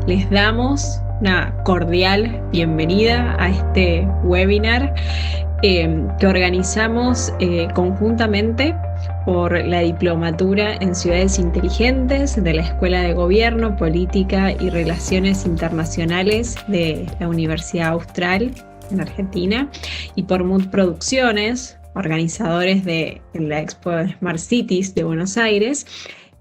Les damos una cordial bienvenida a este webinar que organizamos conjuntamente por la Diplomatura en Ciudades Inteligentes de la Escuela de Gobierno, Política y Relaciones Internacionales de la Universidad Austral en Argentina y por Mood Producciones, organizadores de la Expo Smart Cities de Buenos Aires.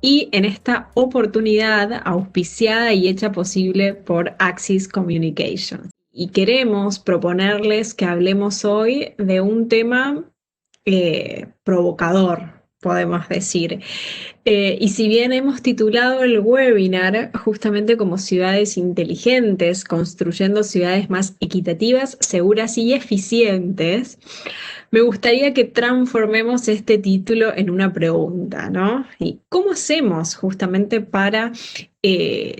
Y en esta oportunidad auspiciada y hecha posible por Axis Communications. Y queremos proponerles que hablemos hoy de un tema provocador, podemos decir. Y si bien hemos titulado el webinar justamente como Ciudades Inteligentes, construyendo ciudades más equitativas, seguras y eficientes, me gustaría que transformemos este título en una pregunta, ¿no? ¿Y cómo hacemos justamente para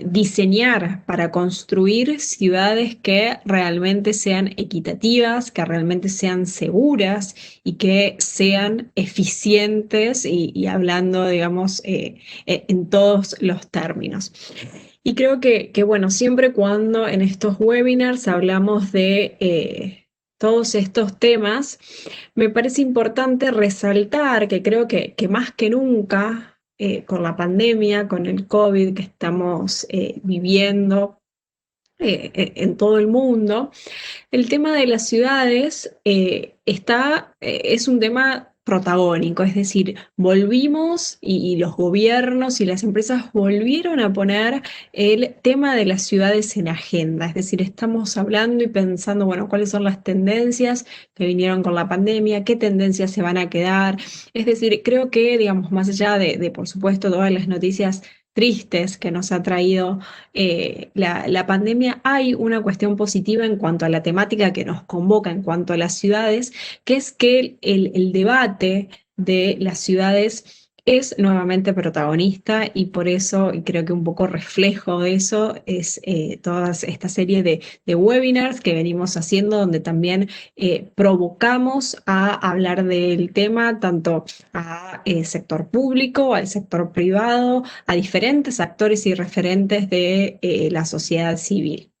diseñar, para construir ciudades que realmente sean equitativas, que realmente sean seguras y que sean eficientes y hablando, digamos, en todos los términos? Y creo que, bueno, siempre cuando en estos webinars hablamos de todos estos temas, me parece importante resaltar que creo que más que nunca, con la pandemia, con el COVID que estamos viviendo en todo el mundo, el tema de las ciudades es un tema protagónico, es decir, volvimos y los gobiernos y las empresas volvieron a poner el tema de las ciudades en agenda, es decir, estamos hablando y pensando, bueno, cuáles son las tendencias que vinieron con la pandemia, qué tendencias se van a quedar, es decir, creo que, digamos, más allá de por supuesto, todas las noticias tristes que nos ha traído la pandemia, hay una cuestión positiva en cuanto a la temática que nos convoca en cuanto a las ciudades, que es que el debate de las ciudades es nuevamente protagonista y por eso, y creo que un poco reflejo de eso, es toda esta serie de webinars que venimos haciendo, donde también provocamos a hablar del tema tanto al sector público, al sector privado, a diferentes actores y referentes de la sociedad civil.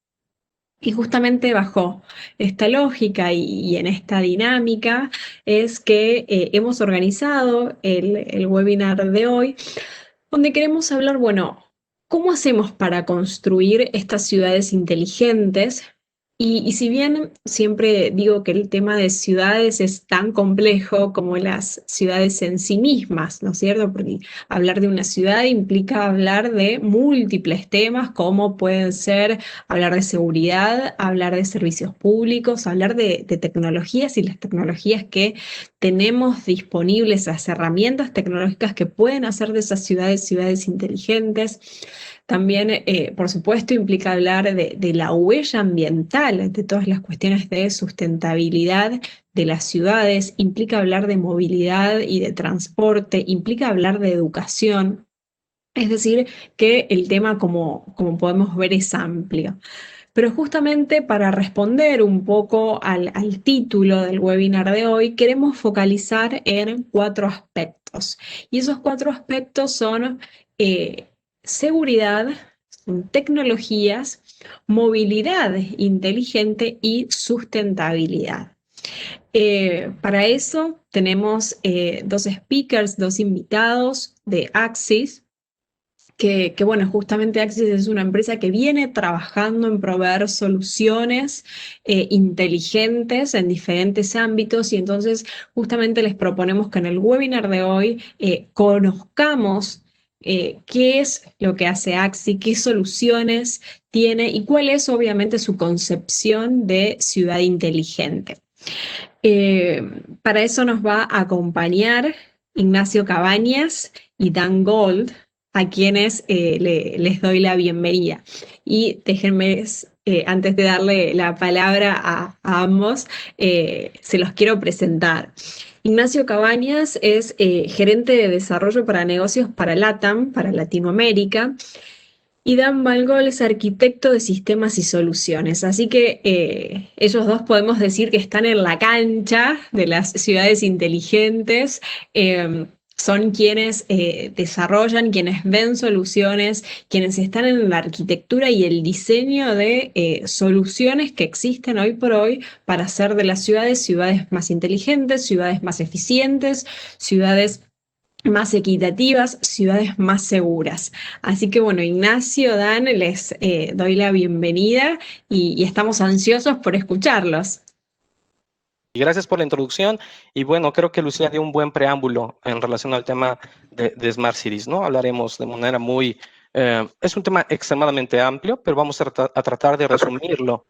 Y justamente bajo esta lógica y en esta dinámica es que hemos organizado el webinar de hoy, donde queremos hablar, bueno, ¿cómo hacemos para construir estas ciudades inteligentes? Y si bien siempre digo que el tema de ciudades es tan complejo como las ciudades en sí mismas, ¿no es cierto? Porque hablar de una ciudad implica hablar de múltiples temas, como pueden ser hablar de seguridad, hablar de servicios públicos, hablar de tecnologías y las tecnologías que tenemos disponibles, las herramientas tecnológicas que pueden hacer de esas ciudades ciudades inteligentes. También, por supuesto, implica hablar de la huella ambiental, de todas las cuestiones de sustentabilidad de las ciudades, implica hablar de movilidad y de transporte, implica hablar de educación. Es decir, que el tema, como podemos ver, es amplio. Pero justamente para responder un poco al título del webinar de hoy, queremos focalizar en cuatro aspectos. Y esos cuatro aspectos son eh, seguridad, son tecnologías, movilidad inteligente y sustentabilidad. Para eso tenemos dos speakers, dos invitados de Axis, que, bueno, justamente Axis es una empresa que viene trabajando en proveer soluciones inteligentes en diferentes ámbitos y entonces justamente les proponemos que en el webinar de hoy conozcamos qué es lo que hace Axis, qué soluciones tiene y cuál es obviamente su concepción de ciudad inteligente. Eh, para eso nos va a acompañar Ignacio Cabañas y Dan Gold, a quienes les doy la bienvenida. Y déjenme, antes de darle la palabra a ambos, se los quiero presentar. Ignacio Cabañas es gerente de desarrollo para negocios para LATAM, para Latinoamérica, y Dan Balgol es arquitecto de sistemas y soluciones. Así que ellos dos podemos decir que están en la cancha de las ciudades inteligentes. son quienes desarrollan, quienes ven soluciones, quienes están en la arquitectura y el diseño de soluciones que existen hoy por hoy para hacer de las ciudades más inteligentes, ciudades más eficientes, ciudades más equitativas, ciudades más seguras. Así que bueno, Ignacio, Dan, les doy la bienvenida y estamos ansiosos por escucharlos. Y gracias por la introducción. Y bueno, creo que Lucía dio un buen preámbulo en relación al tema de Smart Cities, ¿no? Hablaremos de manera muy... es un tema extremadamente amplio, pero vamos a tratar de resumirlo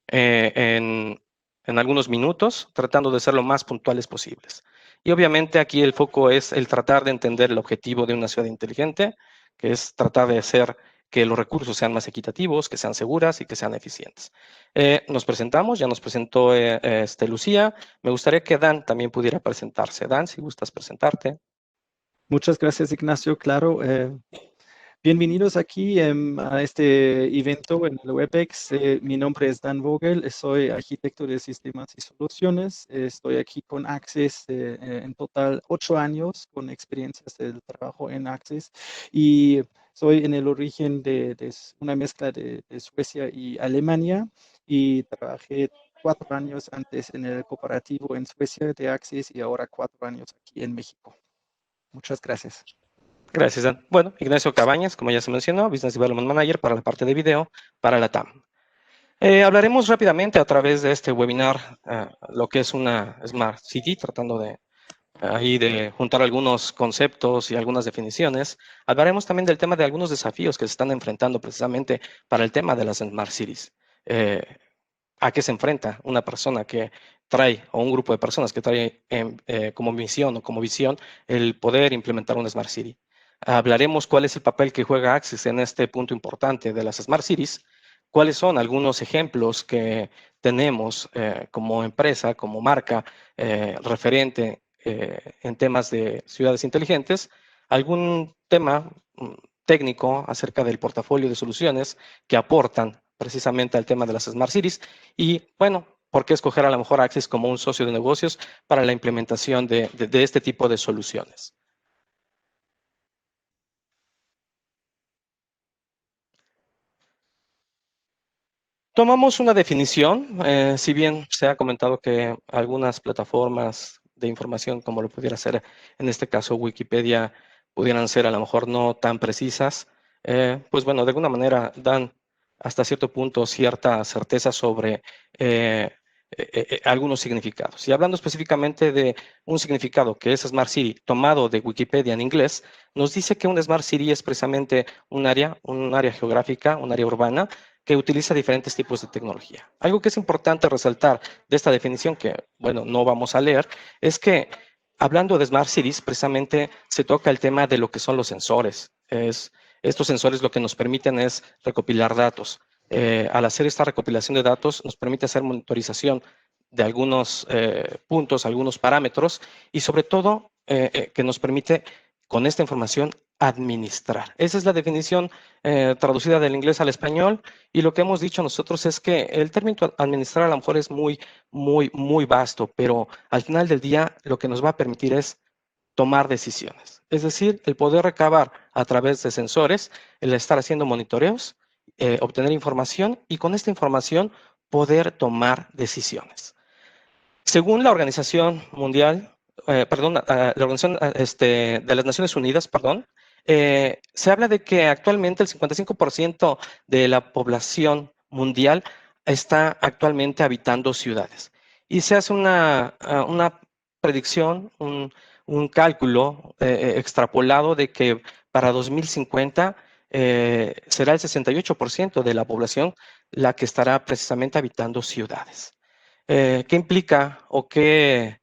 eh, en, en algunos minutos, tratando de ser lo más puntuales posibles. Y obviamente aquí el foco es el tratar de entender el objetivo de una ciudad inteligente, que es tratar de hacer que los recursos sean más equitativos, que sean seguras y que sean eficientes. Nos presentamos, ya nos presentó Lucía. Me gustaría que Dan también pudiera presentarse. Dan, si gustas presentarte. Muchas gracias, Ignacio. Claro, bienvenidos aquí a este evento en el WebEx. Mi nombre es Dan Vogel, soy arquitecto de sistemas y soluciones. Estoy aquí con Access en total 8 años con experiencias del trabajo en Access y soy en el origen de una mezcla de Suecia y Alemania y trabajé 4 años antes en el cooperativo en Suecia de Access y ahora 4 años aquí en México. Muchas gracias. Gracias, Dan. Bueno, Ignacio Cabañas, como ya se mencionó, Business Development Manager para la parte de video para la TAM. Hablaremos rápidamente a través de este webinar lo que es una Smart City, tratando de juntar algunos conceptos y algunas definiciones. Hablaremos también del tema de algunos desafíos que se están enfrentando precisamente para el tema de las Smart Cities. Eh, ¿A qué se enfrenta una persona que trae, o un grupo de personas que trae como misión o como visión el poder implementar una Smart City? Hablaremos cuál es el papel que juega Access en este punto importante de las Smart Cities, cuáles son algunos ejemplos que tenemos como empresa, como marca referente en temas de ciudades inteligentes, algún tema técnico acerca del portafolio de soluciones que aportan precisamente al tema de las Smart Cities y, bueno, ¿por qué escoger a lo mejor Access como un socio de negocios para la implementación de este tipo de soluciones? Tomamos una definición, si bien se ha comentado que algunas plataformas de información, como lo pudiera ser en este caso Wikipedia, pudieran ser a lo mejor no tan precisas, pues bueno, de alguna manera dan hasta cierto punto cierta certeza sobre algunos significados. Y hablando específicamente de un significado que es Smart City, tomado de Wikipedia en inglés, nos dice que un Smart City es precisamente un área geográfica, un área urbana, que utiliza diferentes tipos de tecnología. Algo que es importante resaltar de esta definición, que, bueno, no vamos a leer, es que hablando de Smart Cities, precisamente se toca el tema de lo que son los sensores. Estos sensores lo que nos permiten es recopilar datos. Al hacer esta recopilación de datos, nos permite hacer monitorización de algunos puntos, algunos parámetros, y sobre todo que nos permite con esta información administrar. Esa es la definición traducida del inglés al español, y lo que hemos dicho nosotros es que el término administrar a lo mejor es muy vasto, pero al final del día lo que nos va a permitir es tomar decisiones. Es decir, el poder recabar a través de sensores, el estar haciendo monitoreos, obtener información y con esta información poder tomar decisiones. Según la Organización Mundial, perdón, la Organización de las Naciones Unidas, perdón, se habla de que actualmente el 55% de la población mundial está actualmente habitando ciudades. Y se hace una predicción, un cálculo extrapolado de que para 2050 será el 68% de la población la que estará precisamente habitando ciudades. ¿Qué implica o qué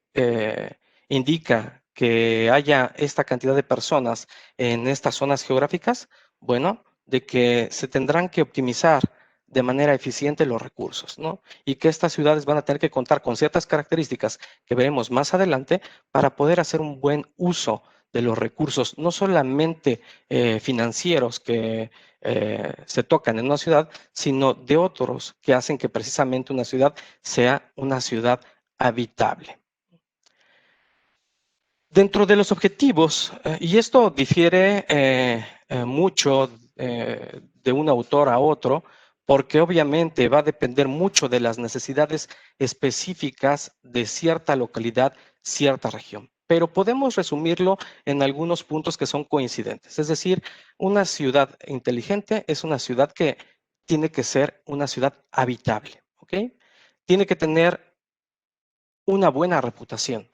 indica que haya esta cantidad de personas en estas zonas geográficas? Bueno, de que se tendrán que optimizar de manera eficiente los recursos, ¿no? Y que estas ciudades van a tener que contar con ciertas características que veremos más adelante para poder hacer un buen uso de los recursos, no solamente financieros que se tocan en una ciudad, sino de otros que hacen que precisamente una ciudad sea una ciudad habitable. Dentro de los objetivos, y esto difiere mucho de un autor a otro, porque obviamente va a depender mucho de las necesidades específicas de cierta localidad, cierta región. Pero podemos resumirlo en algunos puntos que son coincidentes. Es decir, una ciudad inteligente es una ciudad que tiene que ser una ciudad habitable, ¿ok? Tiene que tener una buena reputación.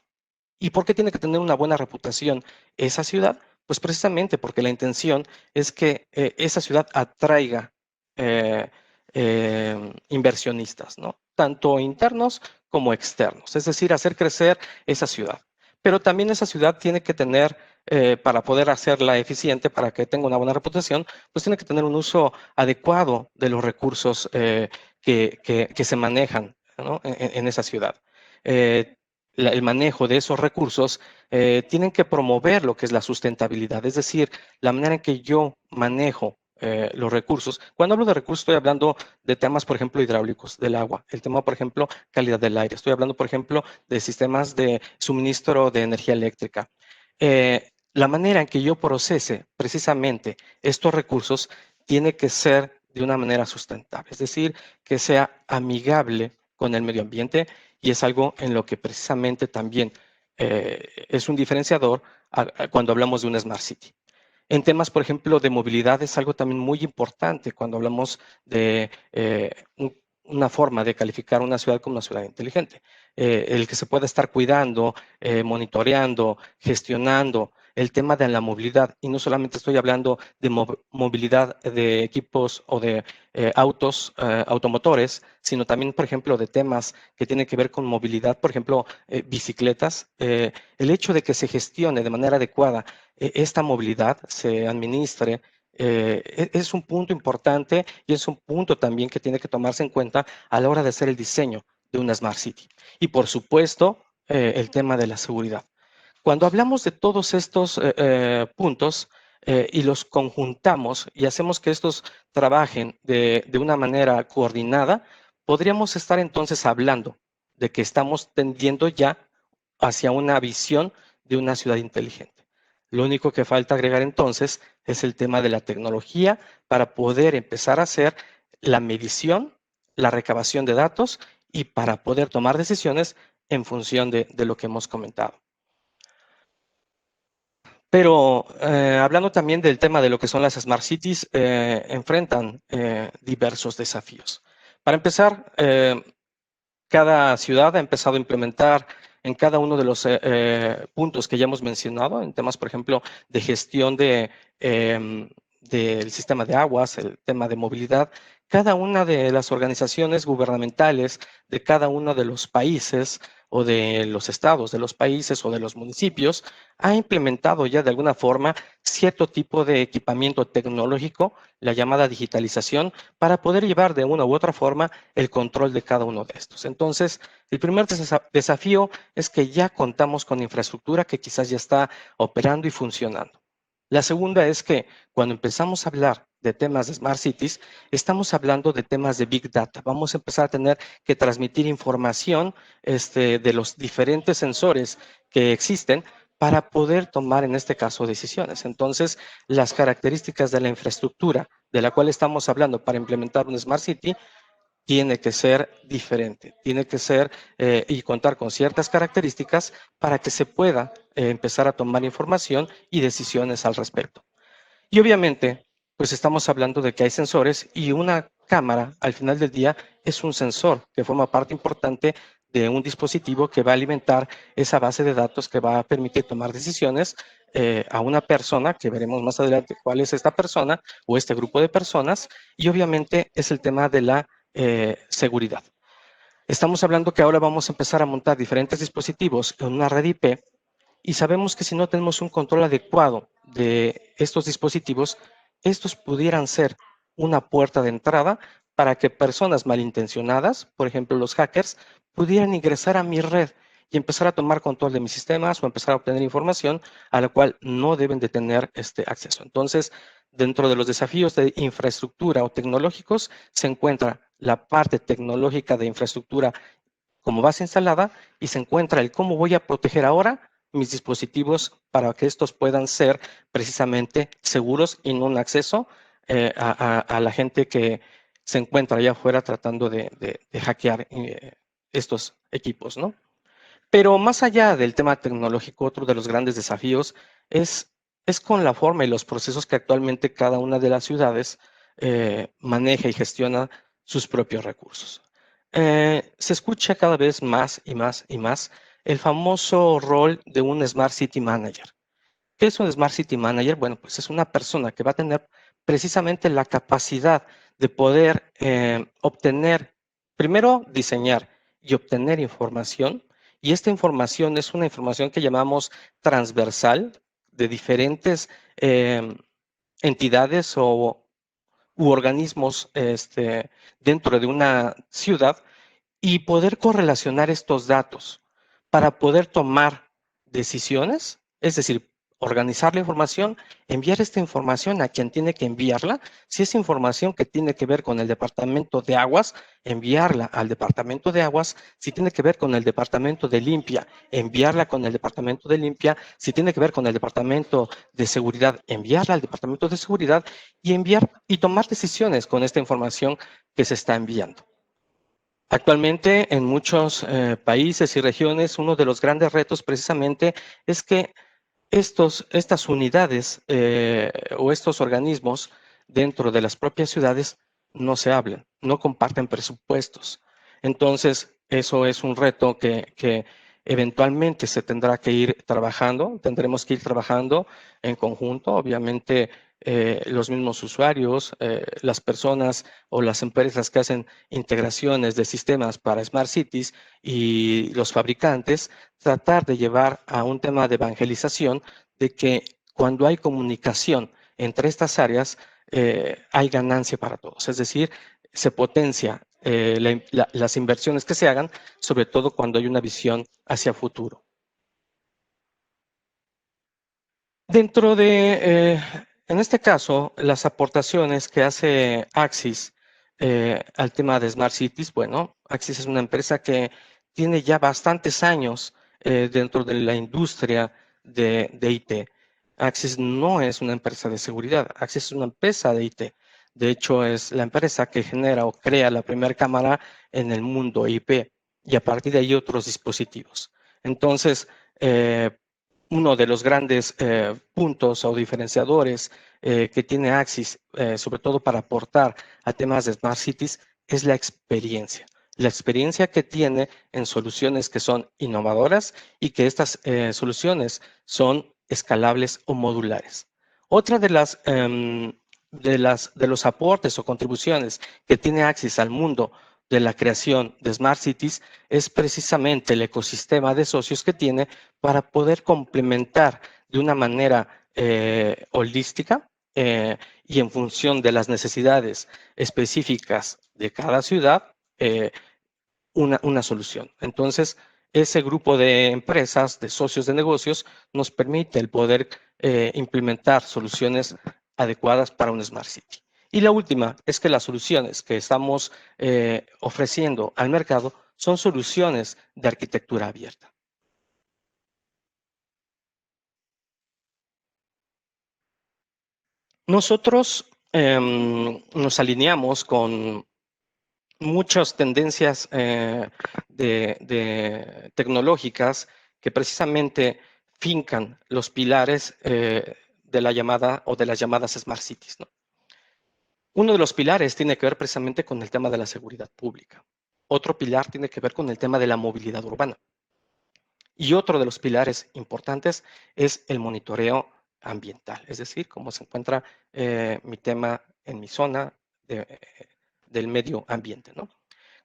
¿Y por qué tiene que tener una buena reputación esa ciudad? Pues precisamente porque la intención es que esa ciudad atraiga eh, inversionistas, ¿no? Tanto internos como externos, es decir, hacer crecer esa ciudad. Pero también esa ciudad tiene que tener, para poder hacerla eficiente, para que tenga una buena reputación, pues tiene que tener un uso adecuado de los recursos que se manejan, ¿no? en esa ciudad. El manejo de esos recursos tienen que promover lo que es la sustentabilidad, es decir, la manera en que yo manejo los recursos. Cuando hablo de recursos, estoy hablando de temas, por ejemplo, hidráulicos del agua, el tema, por ejemplo, calidad del aire. Estoy hablando, por ejemplo, de sistemas de suministro de energía eléctrica. La manera en que yo procese precisamente estos recursos tiene que ser de una manera sustentable, es decir, que sea amigable con el medio ambiente, y es algo en lo que precisamente también es un diferenciador cuando hablamos de una Smart City. En temas, por ejemplo, de movilidad es algo también muy importante cuando hablamos de una forma de calificar una ciudad como una ciudad inteligente. El que se pueda estar cuidando, monitoreando, gestionando el tema de la movilidad. Y no solamente estoy hablando de movilidad de equipos o de autos automotores, sino también, por ejemplo, de temas que tienen que ver con movilidad, por ejemplo, bicicletas. El hecho de que se gestione de manera adecuada esta movilidad, se administre, es un punto importante y es un punto también que tiene que tomarse en cuenta a la hora de hacer el diseño de una Smart City. Y por supuesto, el tema de la seguridad. Cuando hablamos de todos estos puntos y los conjuntamos y hacemos que estos trabajen de una manera coordinada, podríamos estar entonces hablando de que estamos tendiendo ya hacia una visión de una ciudad inteligente. Lo único que falta agregar entonces es el tema de la tecnología para poder empezar a hacer la medición, la recabación de datos y para poder tomar decisiones en función de lo que hemos comentado. Pero hablando también del tema de lo que son las Smart Cities, enfrentan diversos desafíos. Para empezar, cada ciudad ha empezado a implementar en cada uno de los puntos que ya hemos mencionado, en temas, por ejemplo, de gestión del sistema de aguas, el tema de movilidad, cada una de las organizaciones gubernamentales de cada uno de los países o de los estados, de los países o de los municipios, ha implementado ya de alguna forma cierto tipo de equipamiento tecnológico, la llamada digitalización, para poder llevar de una u otra forma el control de cada uno de estos. Entonces, el primer desafío es que ya contamos con infraestructura que quizás ya está operando y funcionando. La segunda es que cuando empezamos a hablar de temas de Smart Cities, estamos hablando de temas de Big Data. Vamos a empezar a tener que transmitir información de los diferentes sensores que existen para poder tomar, en este caso, decisiones. Entonces, las características de la infraestructura de la cual estamos hablando para implementar un Smart City tiene que ser diferente, tiene que ser y contar con ciertas características para que se pueda empezar a tomar información y decisiones al respecto. Y obviamente, pues estamos hablando de que hay sensores y una cámara al final del día es un sensor que forma parte importante de un dispositivo que va a alimentar esa base de datos que va a permitir tomar decisiones a una persona, que veremos más adelante cuál es esta persona o este grupo de personas, y obviamente es el tema de la seguridad. Estamos hablando que ahora vamos a empezar a montar diferentes dispositivos en una red IP y sabemos que si no tenemos un control adecuado de estos dispositivos, estos pudieran ser una puerta de entrada para que personas malintencionadas, por ejemplo los hackers, pudieran ingresar a mi red y empezar a tomar control de mis sistemas o empezar a obtener información a la cual no deben de tener acceso. Entonces, dentro de los desafíos de infraestructura o tecnológicos, se encuentra la parte tecnológica de infraestructura como base instalada y se encuentra el cómo voy a proteger ahora mis dispositivos para que estos puedan ser precisamente seguros y no un acceso a la gente que se encuentra allá afuera tratando de hackear estos equipos, ¿no? Pero más allá del tema tecnológico, otro de los grandes desafíos es con la forma y los procesos que actualmente cada una de las ciudades maneja y gestiona sus propios recursos. Se escucha cada vez más y más y más el famoso rol de un Smart City Manager. ¿Qué es un Smart City Manager? Bueno, pues es una persona que va a tener precisamente la capacidad de poder obtener, primero diseñar y obtener información, y esta información es una información que llamamos transversal de diferentes entidades u organismos dentro de una ciudad y poder correlacionar estos datos para poder tomar decisiones, es decir, organizar la información, enviar esta información a quien tiene que enviarla. Si es información que tiene que ver con el departamento de aguas, enviarla al departamento de aguas. Si tiene que ver con el departamento de limpia, enviarla con el departamento de limpia. Si tiene que ver con el departamento de seguridad, enviarla al departamento de seguridad y enviar y tomar decisiones con esta información que se está enviando. Actualmente, en muchos países y regiones, uno de los grandes retos precisamente es que estas unidades o estos organismos dentro de las propias ciudades no se hablan, no comparten presupuestos. Entonces, eso es un reto que eventualmente se tendrá que ir trabajando, tendremos que ir trabajando en conjunto, obviamente los mismos usuarios, las personas o las empresas que hacen integraciones de sistemas para Smart Cities y los fabricantes, tratar de llevar a un tema de evangelización de que cuando hay comunicación entre estas áreas, hay ganancia para todos. Es decir, se potencia las inversiones que se hagan, sobre todo cuando hay una visión hacia futuro. Dentro de, en este caso, las aportaciones que hace Axis al tema de Smart Cities, bueno, Axis es una empresa que tiene ya bastantes años dentro de la industria de IT. Axis no es una empresa de seguridad, Axis es una empresa de IT. De hecho, es la empresa que genera o crea la primera cámara en el mundo IP y a partir de ahí otros dispositivos. Entonces, uno de los grandes puntos o diferenciadores que tiene Axis, sobre todo para aportar a temas de Smart Cities, es la experiencia. La experiencia que tiene en soluciones que son innovadoras y que estas soluciones son escalables o modulares. Otra de los aportes o contribuciones que tiene Axis al mundo de la creación de Smart Cities es precisamente el ecosistema de socios que tiene para poder complementar de una manera holística y en función de las necesidades específicas de cada ciudad, una solución. Entonces, ese grupo de empresas, de socios de negocios, nos permite el poder implementar soluciones adecuadas para un Smart City. Y la última es que las soluciones que estamos ofreciendo al mercado son soluciones de arquitectura abierta. Nosotros nos alineamos con muchas tendencias tecnológicas que precisamente fincan los pilares de la llamada o de las llamadas Smart Cities, ¿no? Uno de los pilares tiene que ver precisamente con el tema de la seguridad pública. Otro pilar tiene que ver con el tema de la movilidad urbana. Y otro de los pilares importantes es el monitoreo ambiental, es decir, cómo se encuentra mi tema en mi zona del medio ambiente, ¿no?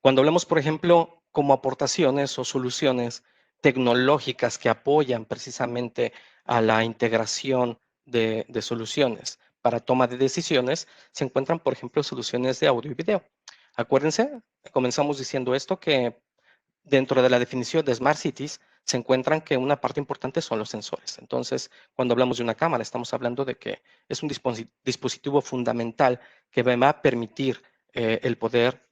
Cuando hablamos, por ejemplo, como aportaciones o soluciones tecnológicas que apoyan precisamente a la integración de soluciones para toma de decisiones, se encuentran, por ejemplo, soluciones de audio y video. Acuérdense, comenzamos diciendo esto, que dentro de la definición de Smart Cities se encuentran que una parte importante son los sensores. Entonces, cuando hablamos de una cámara, estamos hablando de que es un dispositivo fundamental que me va a permitir el poder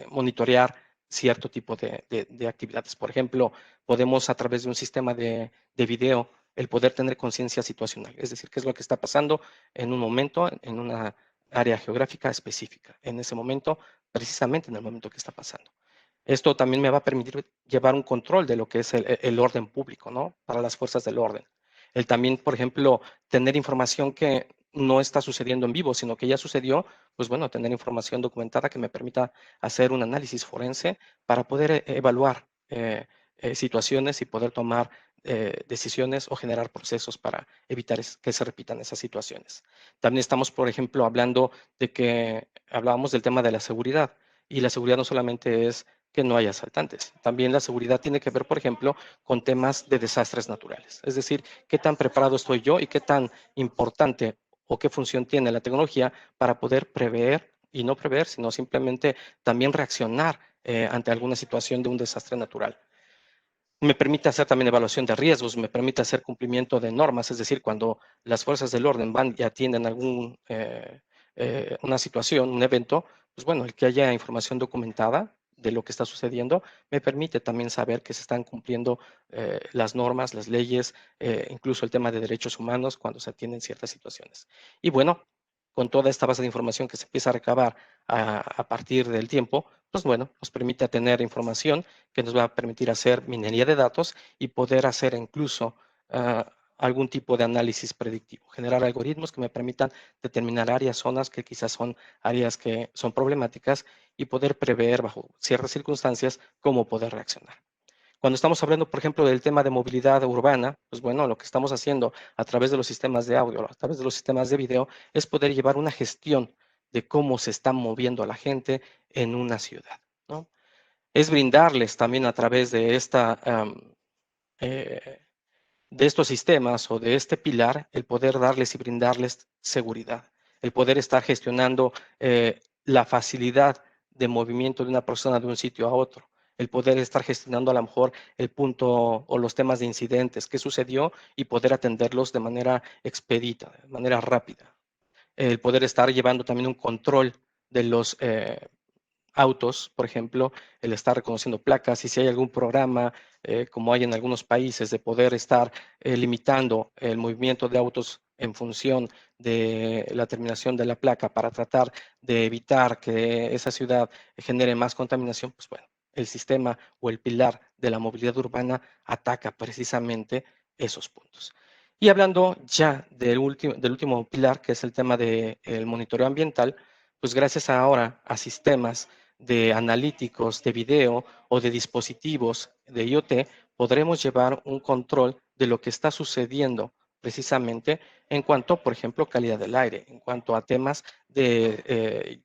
monitorear cierto tipo de actividades. Por ejemplo, podemos a través de un sistema de video el poder tener conciencia situacional, es decir, qué es lo que está pasando en un momento, en una área geográfica específica, en ese momento, precisamente en el momento que está pasando. Esto también me va a permitir llevar un control de lo que es el orden público, ¿no? Para las fuerzas del orden. El también, por ejemplo, tener información que no está sucediendo en vivo, sino que ya sucedió, pues bueno, tener información documentada que me permita hacer un análisis forense para poder evaluar situaciones y poder tomar decisiones o generar procesos para evitar que se repitan esas situaciones. También estamos, por ejemplo, hablando de que hablábamos del tema de la seguridad, y la seguridad no solamente es que no haya asaltantes, también la seguridad tiene que ver, por ejemplo, con temas de desastres naturales, es decir, qué tan preparado estoy yo y qué tan importante o qué función tiene la tecnología para poder prever y no prever, sino simplemente también reaccionar ante alguna situación de un desastre natural. Me permite hacer también evaluación de riesgos, me permite hacer cumplimiento de normas, es decir, cuando las fuerzas del orden van y atienden una situación, un evento, pues bueno, el que haya información documentada de lo que está sucediendo, me permite también saber que se están cumpliendo las normas, las leyes, incluso el tema de derechos humanos cuando se atienden ciertas situaciones. Y bueno, con toda esta base de información que se empieza a recabar a partir del tiempo, pues bueno, nos permite tener información que nos va a permitir hacer minería de datos y poder hacer incluso algún tipo de análisis predictivo, generar algoritmos que me permitan determinar áreas, zonas que quizás son áreas que son problemáticas y poder prever bajo ciertas circunstancias cómo poder reaccionar. Cuando estamos hablando, por ejemplo, del tema de movilidad urbana, pues bueno, lo que estamos haciendo a través de los sistemas de audio, a través de los sistemas de video, es poder llevar una gestión de cómo se está moviendo la gente en una ciudad, ¿no? Es brindarles también a través de de estos sistemas o de este pilar, el poder darles y brindarles seguridad, el poder estar gestionando la facilidad de movimiento de una persona de un sitio a otro, el poder estar gestionando a lo mejor el punto o los temas de incidentes, qué sucedió y poder atenderlos de manera expedita, de manera rápida, el poder estar llevando también un control de los autos, por ejemplo, el estar reconociendo placas y si hay algún programa, como hay en algunos países, de poder estar limitando el movimiento de autos en función de la terminación de la placa para tratar de evitar que esa ciudad genere más contaminación, pues bueno, el sistema o el pilar de la movilidad urbana ataca precisamente esos puntos. Y hablando ya del último pilar, que es el tema del monitoreo ambiental, pues gracias ahora a sistemas de analíticos de video o de dispositivos de IoT, podremos llevar un control de lo que está sucediendo precisamente en cuanto, por ejemplo, calidad del aire, en cuanto a temas de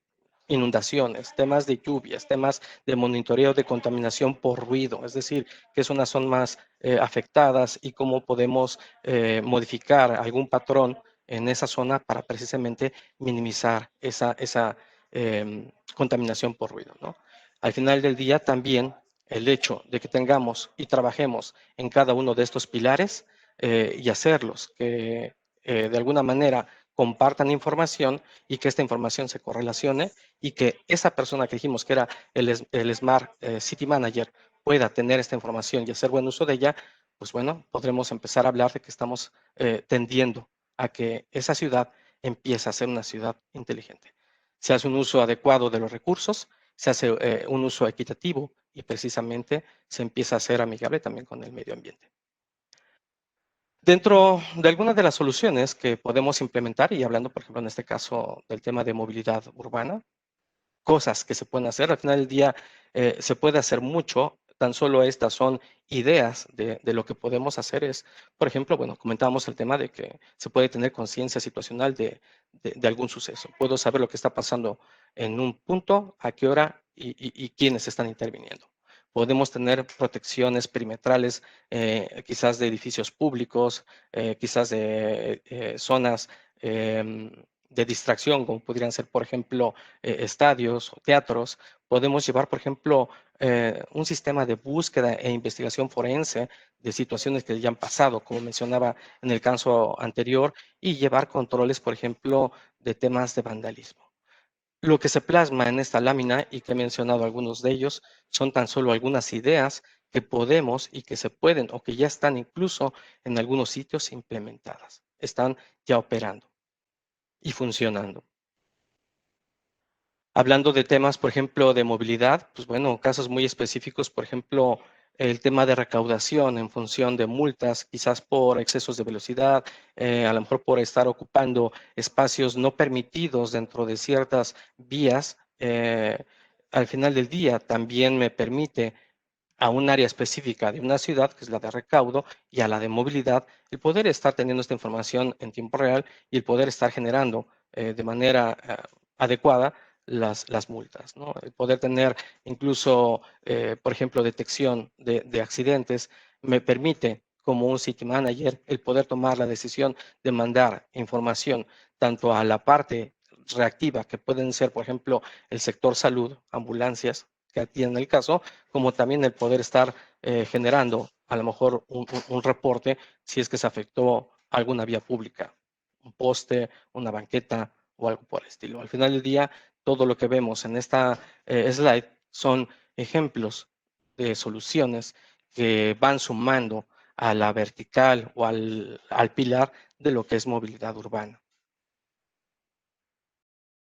inundaciones, temas de lluvias, temas de monitoreo de contaminación por ruido, es decir, qué zonas son más afectadas y cómo podemos modificar algún patrón en esa zona para precisamente minimizar esa contaminación por ruido, ¿no? Al final del día también el hecho de que tengamos y trabajemos en cada uno de estos pilares y hacerlos que de alguna manera compartan información y que esta información se correlacione y que esa persona que dijimos que era el Smart City Manager pueda tener esta información y hacer buen uso de ella, pues bueno, podremos empezar a hablar de que estamos tendiendo a que esa ciudad empiece a ser una ciudad inteligente. Se hace un uso adecuado de los recursos, se hace un uso equitativo y precisamente se empieza a ser amigable también con el medio ambiente. Dentro de algunas de las soluciones que podemos implementar, y hablando, por ejemplo, en este caso del tema de movilidad urbana, cosas que se pueden hacer. Al final del día se puede hacer mucho, tan solo estas son ideas de lo que podemos hacer. Es, por ejemplo, bueno, comentábamos el tema de que se puede tener conciencia situacional de algún suceso. Puedo saber lo que está pasando en un punto, a qué hora y quiénes están interviniendo. Podemos tener protecciones perimetrales, quizás de edificios públicos, quizás de zonas de distracción, como podrían ser, por ejemplo, estadios o teatros. Podemos llevar, por ejemplo, un sistema de búsqueda e investigación forense de situaciones que ya han pasado, como mencionaba en el caso anterior, y llevar controles, por ejemplo, de temas de vandalismo. Lo que se plasma en esta lámina, y que he mencionado algunos de ellos, son tan solo algunas ideas que podemos y que se pueden o que ya están incluso en algunos sitios implementadas. Están ya operando y funcionando. Hablando de temas, por ejemplo, de movilidad, pues bueno, casos muy específicos, por ejemplo, el tema de recaudación en función de multas, quizás por excesos de velocidad, a lo mejor por estar ocupando espacios no permitidos dentro de ciertas vías. Al final del día también me permite a un área específica de una ciudad, que es la de recaudo, y a la de movilidad, el poder estar teniendo esta información en tiempo real y el poder estar generando de manera adecuada las multas, ¿no? El poder tener incluso, por ejemplo, detección de accidentes me permite, como un city manager, el poder tomar la decisión de mandar información tanto a la parte reactiva, que pueden ser, por ejemplo, el sector salud, ambulancias, que atienden el caso, como también el poder estar generando a lo mejor un reporte si es que se afectó alguna vía pública, un poste, una banqueta o algo por el estilo. Al final del día, todo lo que vemos en esta slide son ejemplos de soluciones que van sumando a la vertical o al pilar de lo que es movilidad urbana.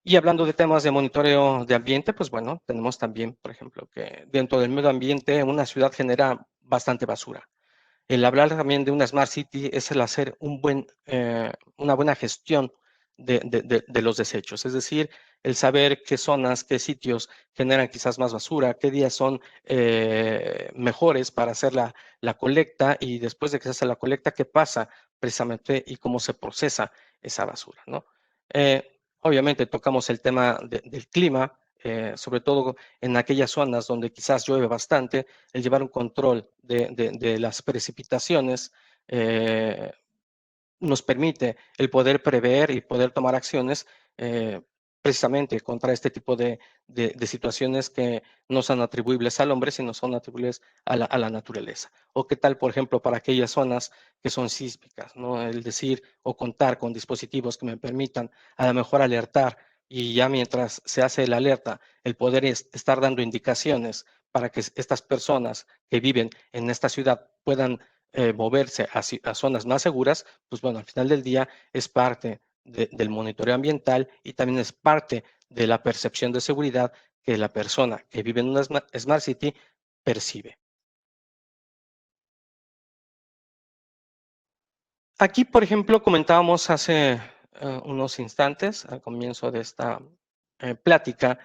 Y hablando de temas de monitoreo de ambiente, pues bueno, tenemos también, por ejemplo, que dentro del medio ambiente una ciudad genera bastante basura. El hablar también de una Smart City es el hacer una buena gestión de los desechos, es decir, el saber qué zonas, qué sitios generan quizás más basura, qué días son mejores para hacer la colecta y después de que se hace la colecta, qué pasa precisamente y cómo se procesa esa basura, ¿no? Obviamente tocamos el tema del clima, sobre todo en aquellas zonas donde quizás llueve bastante, el llevar un control de las precipitaciones nos permite el poder prever y poder tomar acciones precisamente contra este tipo de situaciones que no son atribuibles al hombre, sino son atribuibles a la naturaleza. O qué tal, por ejemplo, para aquellas zonas que son sísmicas, ¿no? El decir o contar con dispositivos que me permitan a lo mejor alertar y ya mientras se hace la alerta, el poder estar dando indicaciones para que estas personas que viven en esta ciudad puedan moverse a zonas más seguras, pues bueno, al final del día es parte del monitoreo ambiental y también es parte de la percepción de seguridad que la persona que vive en una Smart City percibe. Aquí, por ejemplo, comentábamos hace unos instantes, al comienzo de esta plática,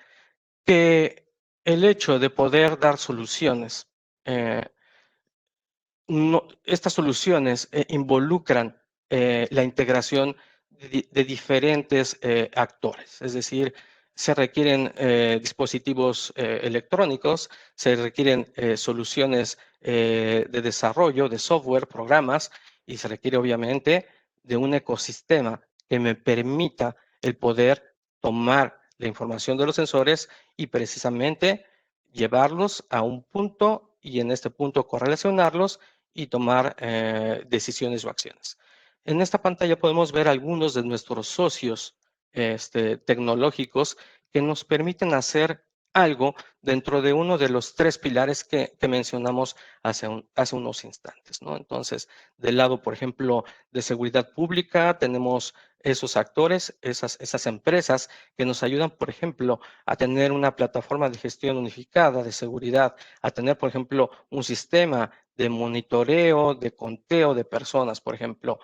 que el hecho de poder dar soluciones estas soluciones involucran la integración de diferentes actores, es decir, se requieren dispositivos electrónicos, se requieren soluciones de desarrollo de software, programas, y se requiere obviamente de un ecosistema que me permita el poder tomar la información de los sensores y precisamente llevarlos a un punto y en este punto correlacionarlos y tomar decisiones o acciones. En esta pantalla podemos ver algunos de nuestros socios tecnológicos que nos permiten hacer algo dentro de uno de los tres pilares que mencionamos hace unos instantes, ¿no? Entonces, del lado, por ejemplo, de seguridad pública, tenemos esos actores, esas empresas que nos ayudan, por ejemplo, a tener una plataforma de gestión unificada de seguridad, a tener, por ejemplo, un sistema de monitoreo, de conteo de personas, por ejemplo,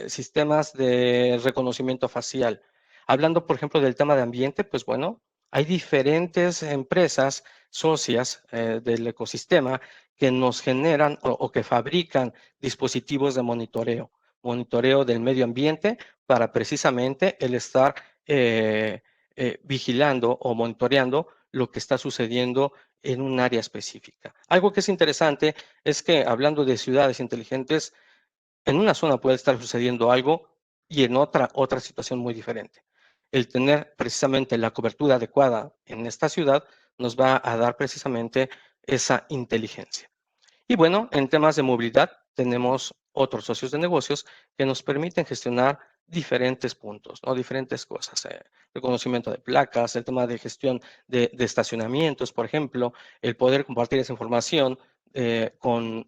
sistemas de reconocimiento facial. Hablando, por ejemplo, del tema de ambiente, pues bueno, hay diferentes empresas socias del ecosistema que nos generan o que fabrican dispositivos de monitoreo del medio ambiente para precisamente el estar vigilando o monitoreando lo que está sucediendo en un área específica. Algo que es interesante es que hablando de ciudades inteligentes, en una zona puede estar sucediendo algo y en otra situación muy diferente. El tener precisamente la cobertura adecuada en esta ciudad nos va a dar precisamente esa inteligencia. Y bueno, en temas de movilidad tenemos otros socios de negocios que nos permiten gestionar diferentes puntos, ¿no? Diferentes cosas. Reconocimiento de placas, el tema de gestión de estacionamientos, por ejemplo, el poder compartir esa información con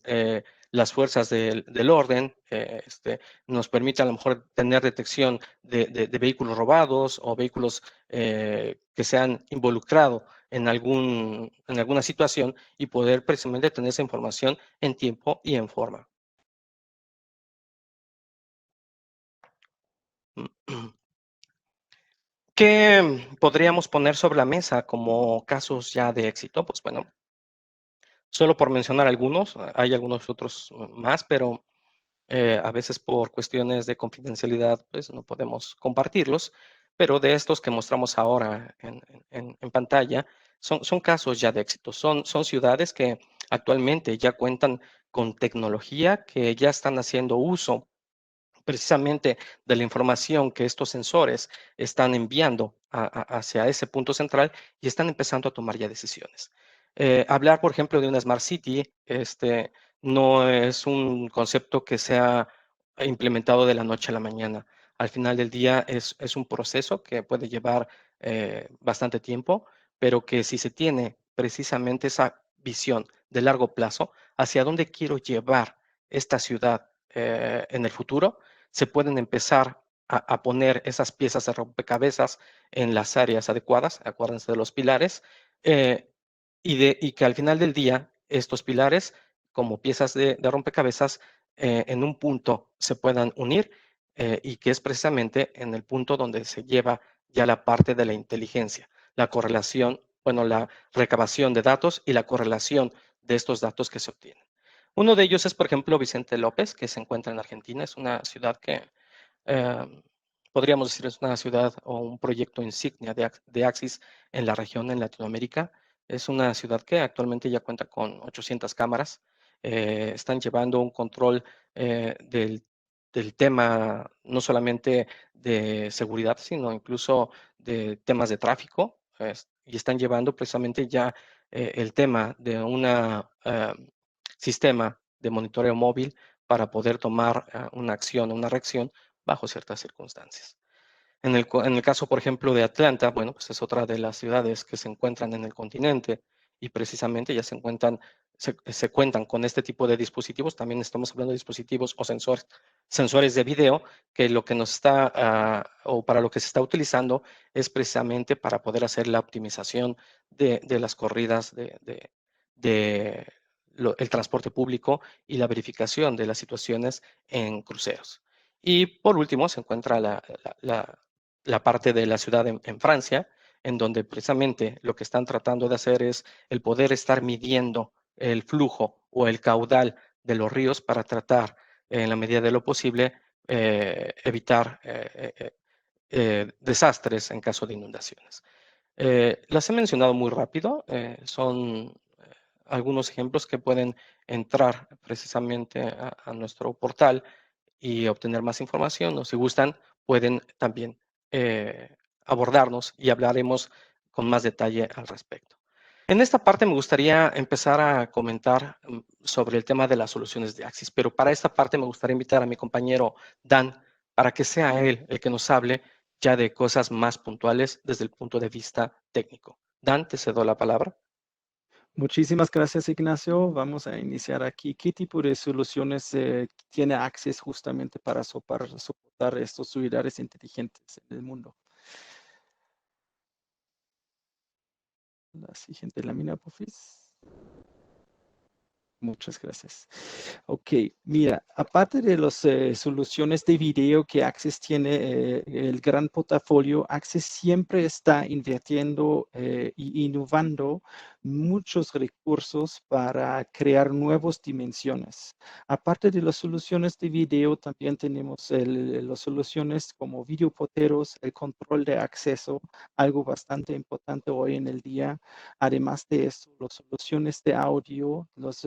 las fuerzas del orden, nos permite a lo mejor tener detección de vehículos robados o vehículos que se han involucrado en alguna situación y poder precisamente tener esa información en tiempo y en forma. ¿Qué podríamos poner sobre la mesa como casos ya de éxito? Pues bueno, solo por mencionar algunos, hay algunos otros más, pero a veces por cuestiones de confidencialidad, pues no podemos compartirlos, pero de estos que mostramos ahora en pantalla, son casos ya de éxito, son ciudades que actualmente ya cuentan con tecnología, que ya están haciendo uso precisamente de la información que estos sensores están enviando hacia ese punto central y están empezando a tomar ya decisiones. Hablar, por ejemplo, de una Smart City, no es un concepto que sea implementado de la noche a la mañana. Al final del día es un proceso que puede llevar bastante tiempo, pero que si se tiene precisamente esa visión de largo plazo, hacia dónde quiero llevar esta ciudad en el futuro, se pueden empezar a poner esas piezas de rompecabezas en las áreas adecuadas, acuérdense de los pilares, y que al final del día estos pilares, como piezas de rompecabezas, en un punto se puedan unir y que es precisamente en el punto donde se lleva ya la parte de la inteligencia, la correlación, bueno, la recabación de datos y la correlación de estos datos que se obtienen. Uno de ellos es, por ejemplo, Vicente López, que se encuentra en Argentina. Es una ciudad que podríamos decir es una ciudad o un proyecto insignia de Axis en la región, en Latinoamérica. Es una ciudad que actualmente ya cuenta con 800 cámaras. Están llevando un control del tema no solamente de seguridad, sino incluso de temas de tráfico. Y están llevando precisamente ya el tema de un sistema de monitoreo móvil para poder tomar una acción, una reacción bajo ciertas circunstancias. En el caso, por ejemplo, de Atlanta, bueno, pues es otra de las ciudades que se encuentran en el continente y precisamente ya se cuentan con este tipo de dispositivos. También estamos hablando de dispositivos o sensores de video, que lo que nos está, o para lo que se está utilizando es precisamente para poder hacer la optimización de las corridas el transporte público y la verificación de las situaciones en cruceros. Y por último se encuentra la parte de la ciudad en Francia, en donde precisamente lo que están tratando de hacer es el poder estar midiendo el flujo o el caudal de los ríos para tratar, en la medida de lo posible, evitar desastres en caso de inundaciones. Las he mencionado muy rápido, son algunos ejemplos que pueden entrar precisamente a nuestro portal y obtener más información, o si gustan, pueden también abordarnos y hablaremos con más detalle al respecto. En esta parte me gustaría empezar a comentar sobre el tema de las soluciones de Axis, pero para esta parte me gustaría invitar a mi compañero Dan para que sea él el que nos hable ya de cosas más puntuales desde el punto de vista técnico. Dan, te cedo la palabra. Muchísimas gracias, Ignacio. Vamos a iniciar aquí. ¿Qué tipo de soluciones tiene Access justamente para soportar estos ciudades inteligentes en el mundo? La siguiente lámina, por favor. Muchas gracias. Ok, mira, aparte de las soluciones de video que Access tiene, el gran portafolio, Access siempre está invirtiendo e innovando muchos recursos para crear nuevas dimensiones. Aparte de las soluciones de video, también tenemos las soluciones como videoporteros, el control de acceso, algo bastante importante hoy en el día. Además de eso, las soluciones de audio, los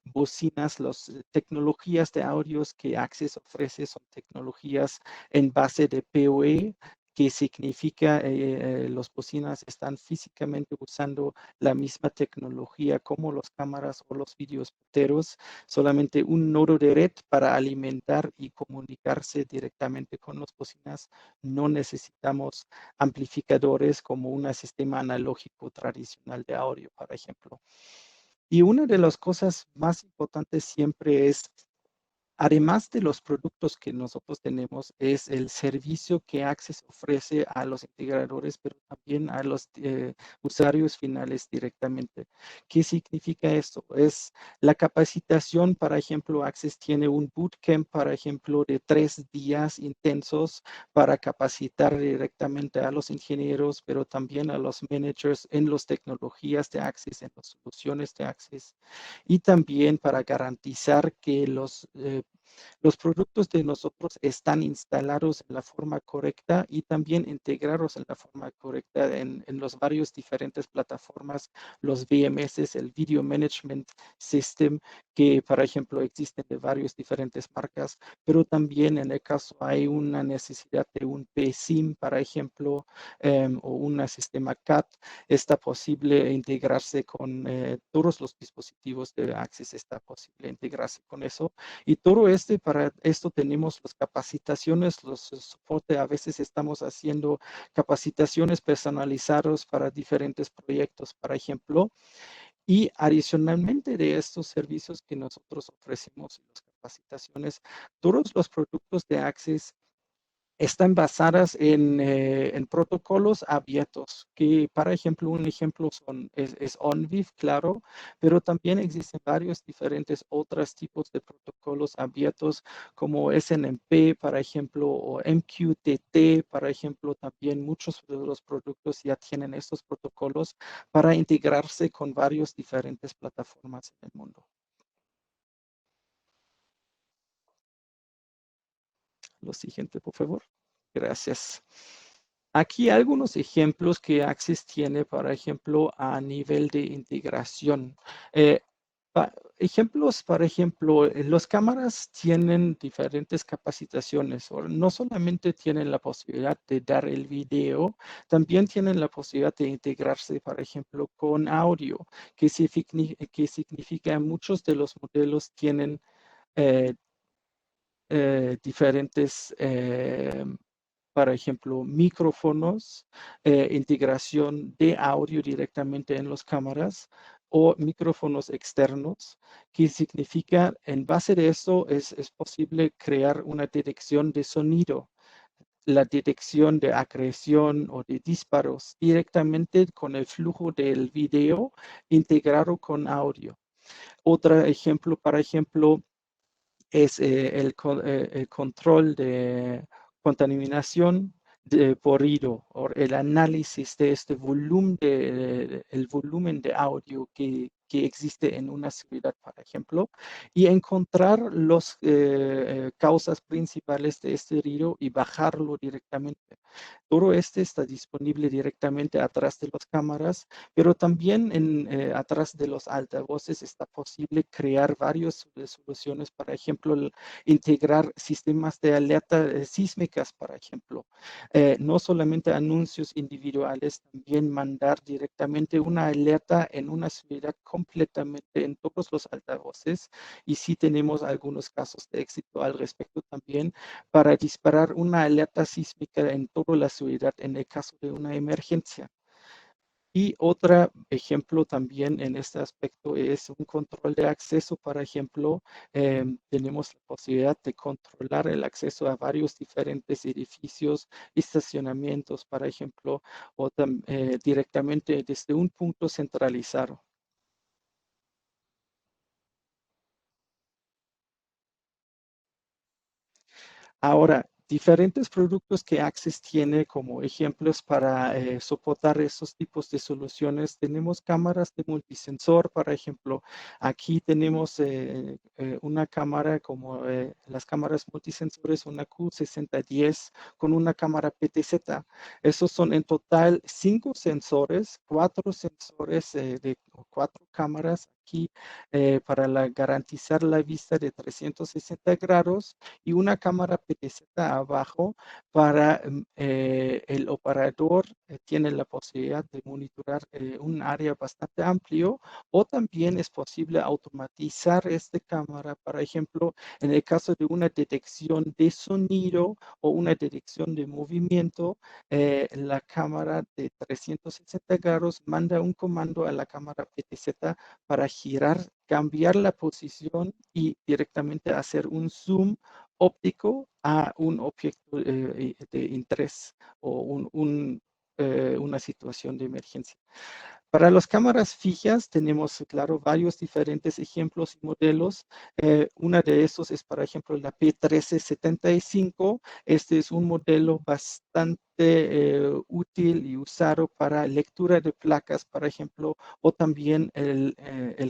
bocinas, las tecnologías de audios que Access ofrece son tecnologías en base de PoE que significa los bocinas están físicamente usando la misma tecnología como las cámaras o los videos punteros, solamente un nodo de red para alimentar y comunicarse directamente con las bocinas. No necesitamos amplificadores como un sistema analógico tradicional de audio, por ejemplo. Y una de las cosas más importantes siempre es, además de los productos que nosotros tenemos, es el servicio que Access ofrece a los integradores, pero también a los usuarios finales directamente. ¿Qué significa esto? Es la capacitación, por ejemplo, Access tiene un bootcamp, por ejemplo, de 3 días intensos para capacitar directamente a los ingenieros, pero también a los managers en las tecnologías de Access, en las soluciones de Access, y también para garantizar que los productos de nosotros están instalados en la forma correcta y también integrados en la forma correcta en los varios diferentes plataformas, los VMS, el Video Management System, que por ejemplo existen de varias diferentes marcas, pero también en el caso hay una necesidad de un PSIM, por ejemplo, o un sistema CAT, está posible integrarse con todos los dispositivos de Access, está posible integrarse con eso. Y todo para esto tenemos las capacitaciones, los soporte. A veces estamos haciendo capacitaciones personalizadas para diferentes proyectos, por ejemplo. Y adicionalmente de estos servicios que nosotros ofrecemos, las capacitaciones, todos los productos de Access están basadas en protocolos abiertos, que, por ejemplo, un ejemplo es ONVIF, claro, pero también existen varios diferentes otros tipos de protocolos abiertos, como SNMP, por ejemplo, o MQTT, por ejemplo. También muchos de los productos ya tienen estos protocolos para integrarse con varios diferentes plataformas en el mundo. Lo siguiente, por favor. Gracias. Aquí algunos ejemplos que Access tiene, por ejemplo, a nivel de integración. Ejemplos, por ejemplo, las cámaras tienen diferentes capacitaciones. No solamente tienen la posibilidad de dar el video, también tienen la posibilidad de integrarse, por ejemplo, con audio, que significa muchos de los modelos tienen diferentes por ejemplo, micrófonos, integración de audio directamente en las cámaras o micrófonos externos, que significa, en base de eso, es posible crear una detección de sonido, la detección de acreción o de disparos directamente con el flujo del video integrado con audio. Otro ejemplo, por ejemplo, es el control de contaminación por ruido o el análisis de este volumen el volumen de audio que existe en una ciudad, por ejemplo, y encontrar las causas principales de este ruido y bajarlo directamente. Todo este está disponible directamente atrás de las cámaras, pero también atrás de los altavoces está posible crear varias soluciones, por ejemplo, integrar sistemas de alerta sísmicas, por ejemplo. No solamente anuncios individuales, también mandar directamente una alerta en una ciudad completamente en todos los altavoces. Y sí tenemos algunos casos de éxito al respecto también para disparar una alerta sísmica en toda la ciudad en el caso de una emergencia. Y otro ejemplo también en este aspecto es un control de acceso. Por ejemplo, tenemos la posibilidad de controlar el acceso a varios diferentes edificios, estacionamientos, por ejemplo, o directamente desde un punto centralizado. Ahora, diferentes productos que Access tiene como ejemplos para soportar esos tipos de soluciones. Tenemos cámaras de multisensor, por ejemplo. Aquí tenemos una cámara como las cámaras multisensores, una Q6010 con una cámara PTZ. Esos son en total 5 sensores, 4 sensores de 4 cámaras aquí para garantizar la vista de 360 grados y una cámara PTZ abajo para el operador tiene la posibilidad de monitorar un área bastante amplio o también es posible automatizar esta cámara, por ejemplo, en el caso de una detección de sonido o una detección de movimiento, la cámara de 360 grados manda un comando a la cámara PTZ para girar, cambiar la posición y directamente hacer un zoom óptico a un objeto de interés o una situación de emergencia. Para las cámaras fijas tenemos, claro, varios diferentes ejemplos y modelos. Una de estos es, por ejemplo, la P1375. Este es un modelo bastante útil y usado para lectura de placas, por ejemplo, o también el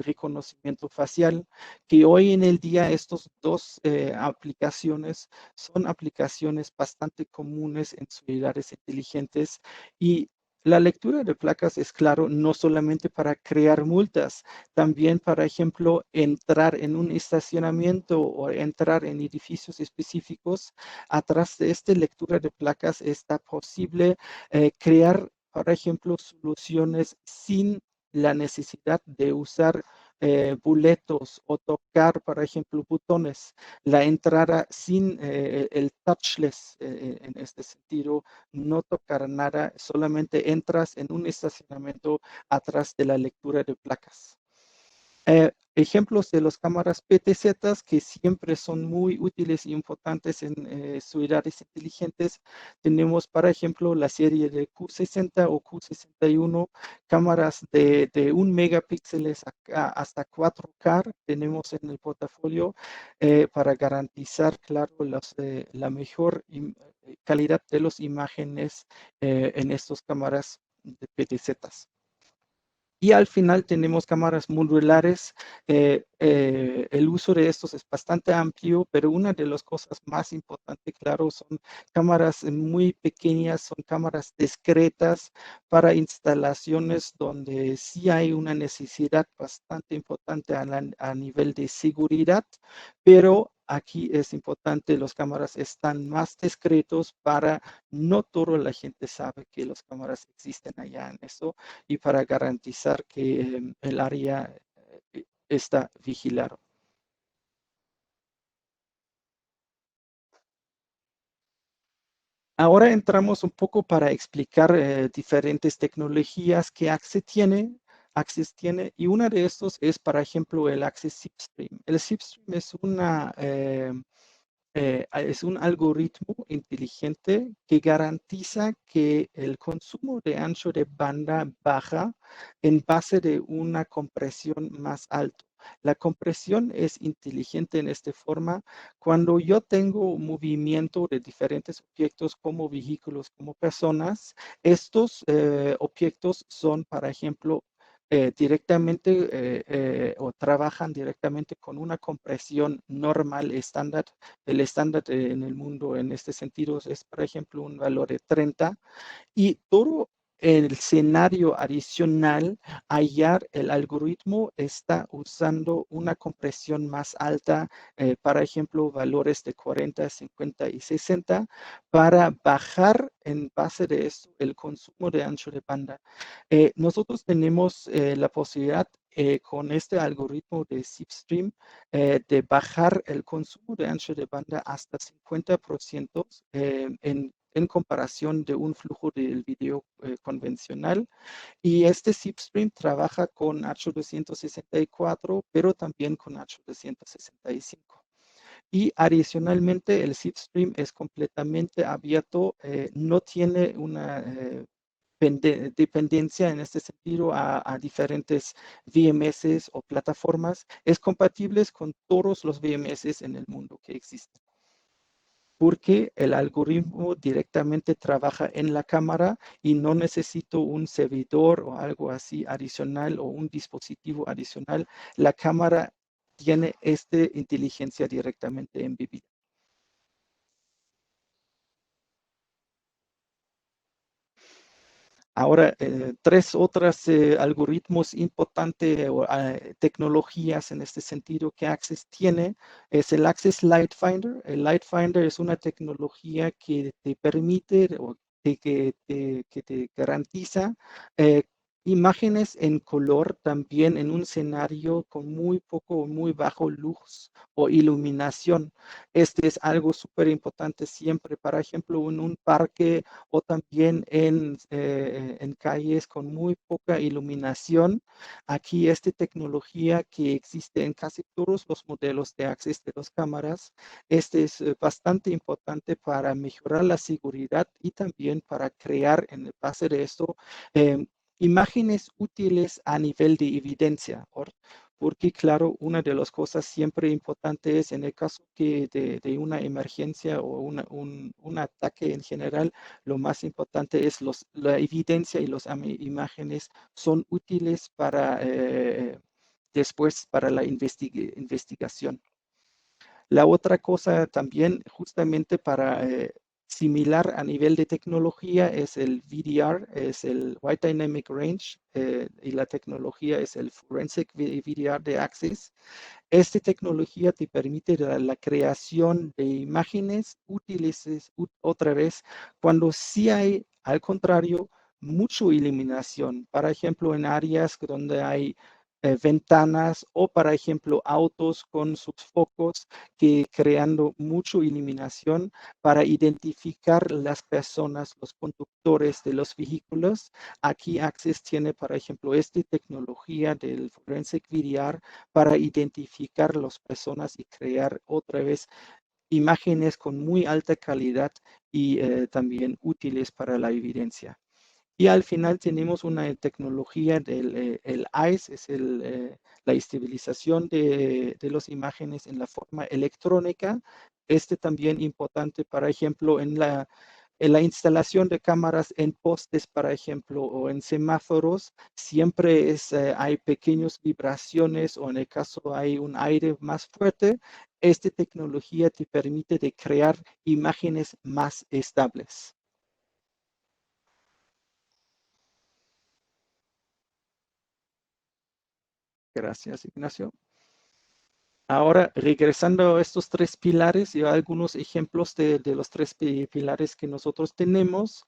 reconocimiento facial, que hoy en el día estos dos aplicaciones son aplicaciones bastante comunes en celulares inteligentes y la lectura de placas es claro, no solamente para crear multas, también, por ejemplo, entrar en un estacionamiento o entrar en edificios específicos. Atrás de esta lectura de placas está posible crear, por ejemplo, soluciones sin la necesidad de usar boletos o tocar, por ejemplo, botones. La entrada sin el touchless en este sentido, no tocar nada, solamente entras en un estacionamiento atrás de la lectura de placas. Ejemplos de las cámaras PTZ que siempre son muy útiles y importantes en ciudades inteligentes. Tenemos, por ejemplo, la serie de Q60 o Q61, cámaras de 1 megapíxeles hasta 4K tenemos en el portafolio para garantizar, claro, la mejor calidad de las imágenes en estas cámaras de PTZ. Y al final tenemos cámaras modulares. El uso de estos es bastante amplio, pero una de las cosas más importantes, claro, son cámaras muy pequeñas, son cámaras discretas para instalaciones donde sí hay una necesidad bastante importante a nivel de seguridad, pero aquí es importante, las cámaras están más discretos para no toda la gente sabe que las cámaras existen allá en eso y para garantizar que el área está vigilado. Ahora entramos un poco para explicar diferentes tecnologías que Access tiene y una de estos es, por ejemplo, el Access ZipStream. El ZipStream es un algoritmo inteligente que garantiza que el consumo de ancho de banda baja en base de una compresión más alta. La compresión es inteligente en esta forma. Cuando yo tengo movimiento de diferentes objetos como vehículos, como personas, estos objetos son, por ejemplo, directamente o trabajan directamente con una compresión normal estándar. El estándar en el mundo en este sentido es, por ejemplo, un valor de 30 y todo el escenario adicional, hallar el algoritmo está usando una compresión más alta, por ejemplo, valores de 40, 50 y 60, para bajar en base de esto el consumo de ancho de banda. Nosotros tenemos la posibilidad con este algoritmo de ZipStream de bajar el consumo de ancho de banda hasta 50% en comparación de un flujo del video convencional. Y este ZipStream trabaja con H264, pero también con H265. Y adicionalmente, el ZipStream es completamente abierto, no tiene una dependencia en este sentido a diferentes VMS o plataformas. Es compatible con todos los VMS en el mundo que existen, porque el algoritmo directamente trabaja en la cámara y no necesito un servidor o algo así adicional o un dispositivo adicional. La cámara tiene esta inteligencia directamente embebida. Ahora, tres otros algoritmos importantes o tecnologías en este sentido que Access tiene es el Access Light Finder. El Light Finder es una tecnología que te permite o que te garantiza imágenes en color también en un escenario con muy poco o muy bajo luz o iluminación. Este es algo súper importante siempre, por ejemplo, en un parque o también en calles con muy poca iluminación. Aquí esta tecnología que existe en casi todos los modelos de acceso de las cámaras, este es bastante importante para mejorar la seguridad y también para crear en base de esto eh, imágenes útiles a nivel de evidencia. Porque claro, una de las cosas siempre importantes en el caso de una emergencia o un ataque en general, lo más importante es la evidencia y las imágenes son útiles para después para la investigación. La otra cosa también, justamente para similar a nivel de tecnología, es el VDR, es el Wide Dynamic Range, y la tecnología es el Forensic VDR de Axis. Esta tecnología te permite la creación de imágenes útiles otra vez cuando sí hay, al contrario, mucha iluminación. Por ejemplo, en áreas donde hay ventanas o, por ejemplo, autos con sus focos que creando mucha iluminación para identificar las personas, los conductores de los vehículos. Aquí Access tiene, por ejemplo, esta tecnología del Forensic VDR para identificar las personas y crear otra vez imágenes con muy alta calidad y también útiles para la evidencia. Y al final tenemos una tecnología del el ICE, es la estabilización de las imágenes en la forma electrónica. Este también importante, por ejemplo, en la instalación de cámaras en postes, por ejemplo, o en semáforos, siempre hay pequeñas vibraciones o en el caso hay un aire más fuerte. Esta tecnología te permite de crear imágenes más estables. Gracias, Ignacio. Ahora, regresando a estos tres pilares y a algunos ejemplos de los tres pilares que nosotros tenemos,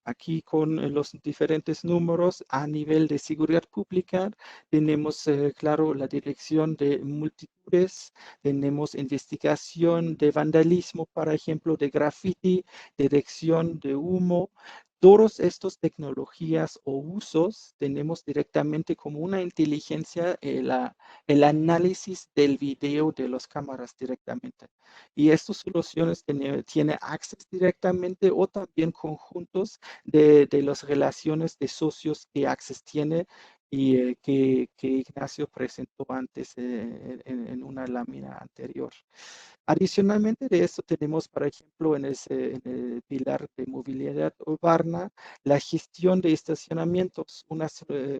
aquí con los diferentes números a nivel de seguridad pública, tenemos, claro, la dirección de multitudes, tenemos investigación de vandalismo, por ejemplo, de graffiti, detección de humo. Todas estas tecnologías o usos tenemos directamente como una inteligencia, el análisis del video de las cámaras directamente. Y estas soluciones tiene acceso directamente o también conjuntos de las relaciones de socios que Access tiene y que Ignacio presentó antes en una lámina anterior. Adicionalmente de esto tenemos, por ejemplo, en el pilar de movilidad urbana, la gestión de estacionamientos.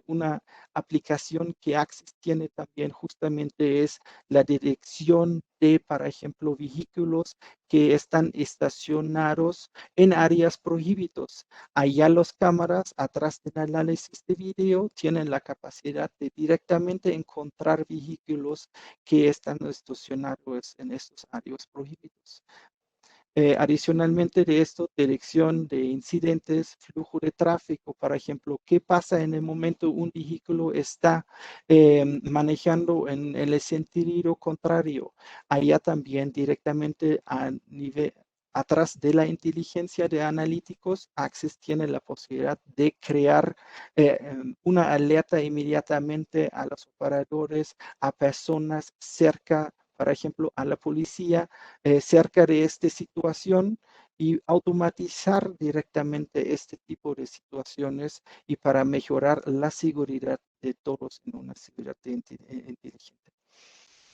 Una aplicación que Access tiene también justamente es la detección de, por ejemplo, vehículos que están estacionados en áreas prohibidos. Allá las cámaras, atrás del análisis de video, tienen la capacidad de directamente encontrar vehículos que están estacionados en estos áreas prohibidos. Adicionalmente de esto, dirección de incidentes, flujo de tráfico, por ejemplo, qué pasa en el momento un vehículo está manejando en el sentido contrario. Allá también directamente a nivel, atrás de la inteligencia de analíticos, Access tiene la posibilidad de crear una alerta inmediatamente a los operadores, a personas cerca, por ejemplo, a la policía, cerca de esta situación y automatizar directamente este tipo de situaciones y para mejorar la seguridad de todos en una seguridad inteligente.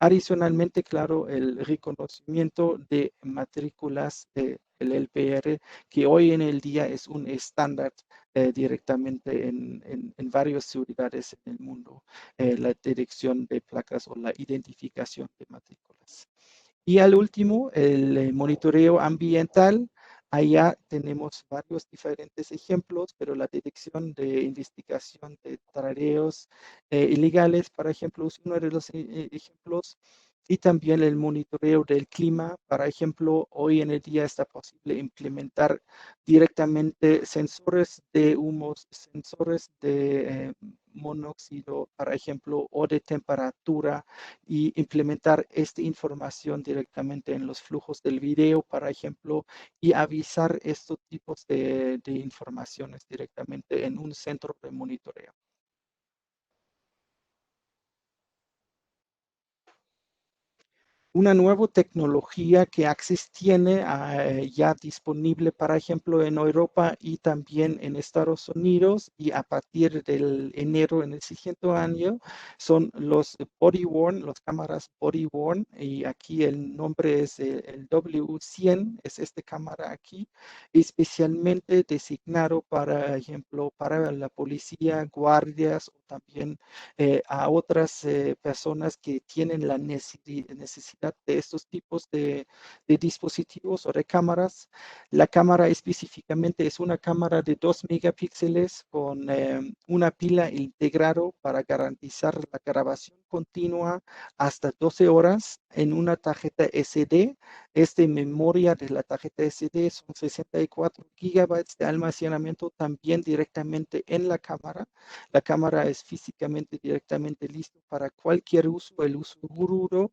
Adicionalmente, claro, el reconocimiento de matrículas del LPR, que hoy en el día es un estándar directamente en varias ciudades en el mundo, la dirección de placas o la identificación de matrículas. Y al último, el monitoreo ambiental. Allá tenemos varios diferentes ejemplos, pero la detección de investigación de tareas ilegales, por ejemplo, es uno de los ejemplos. Y también el monitoreo del clima. Por ejemplo, hoy en el día está posible implementar directamente sensores de humos, sensores de monóxido, por ejemplo, o de temperatura, y implementar esta información directamente en los flujos del video, por ejemplo, y avisar estos tipos de informaciones directamente en un centro de monitoreo. Una nueva tecnología que Axis tiene ya disponible, por ejemplo, en Europa y también en Estados Unidos, y a partir del enero en el siguiente año, son los body worn, las cámaras body worn, y aquí el nombre es el W100, es esta cámara aquí, especialmente designado, por ejemplo, para la policía, guardias o también a otras personas que tienen la necesidad de estos tipos de dispositivos o de cámaras. La cámara específicamente es una cámara de 2 megapíxeles con una pila integrado para garantizar la grabación continua hasta 12 horas en una tarjeta SD. Memoria de la tarjeta SD son 64 gigabytes de almacenamiento también directamente en la cámara. La cámara es físicamente directamente lista para cualquier uso, el uso seguro,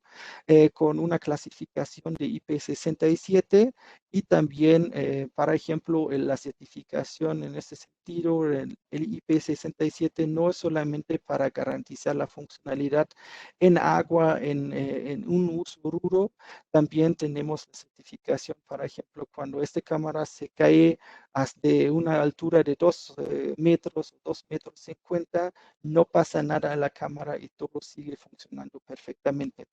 con una clasificación de IP67, y también, por ejemplo, la certificación en este sentido, el IP67 no es solamente para garantizar la funcionalidad en agua, en un uso ruro. También tenemos la certificación, por ejemplo, cuando esta cámara se cae hasta una altura de 2 metros o 2 metros 50, no pasa nada a la cámara y todo sigue funcionando perfectamente.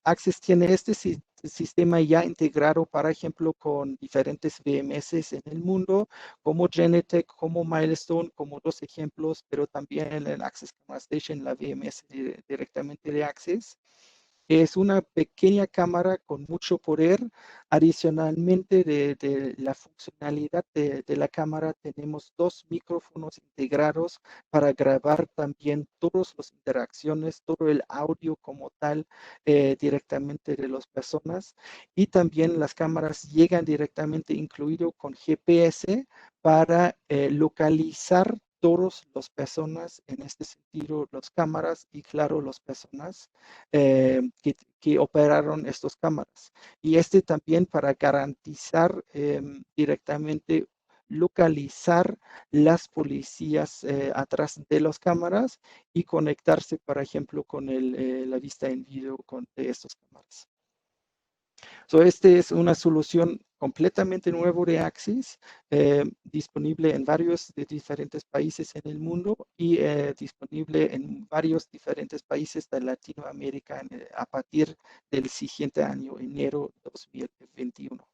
Axis tiene este sistema ya integrado, por ejemplo, con diferentes VMS en el mundo, como Genetec, como Milestone, como dos ejemplos, pero también en el Access Camera Station, la VMS directamente de Axis. Es una pequeña cámara con mucho poder. Adicionalmente de la funcionalidad de la cámara, tenemos 2 micrófonos integrados para grabar también todas las interacciones, todo el audio como tal, directamente de las personas. Y también las cámaras llegan directamente incluido con GPS para localizar todas las personas, en este sentido, las cámaras y, claro, las personas que operaron estas cámaras. Y también para garantizar directamente localizar las policías atrás de las cámaras y conectarse, por ejemplo, con la vista en video de estas cámaras. Esta es una solución completamente nueva de Axis, disponible en varios de diferentes países en el mundo y disponible en varios diferentes países de Latinoamérica a partir del siguiente año, enero 2021.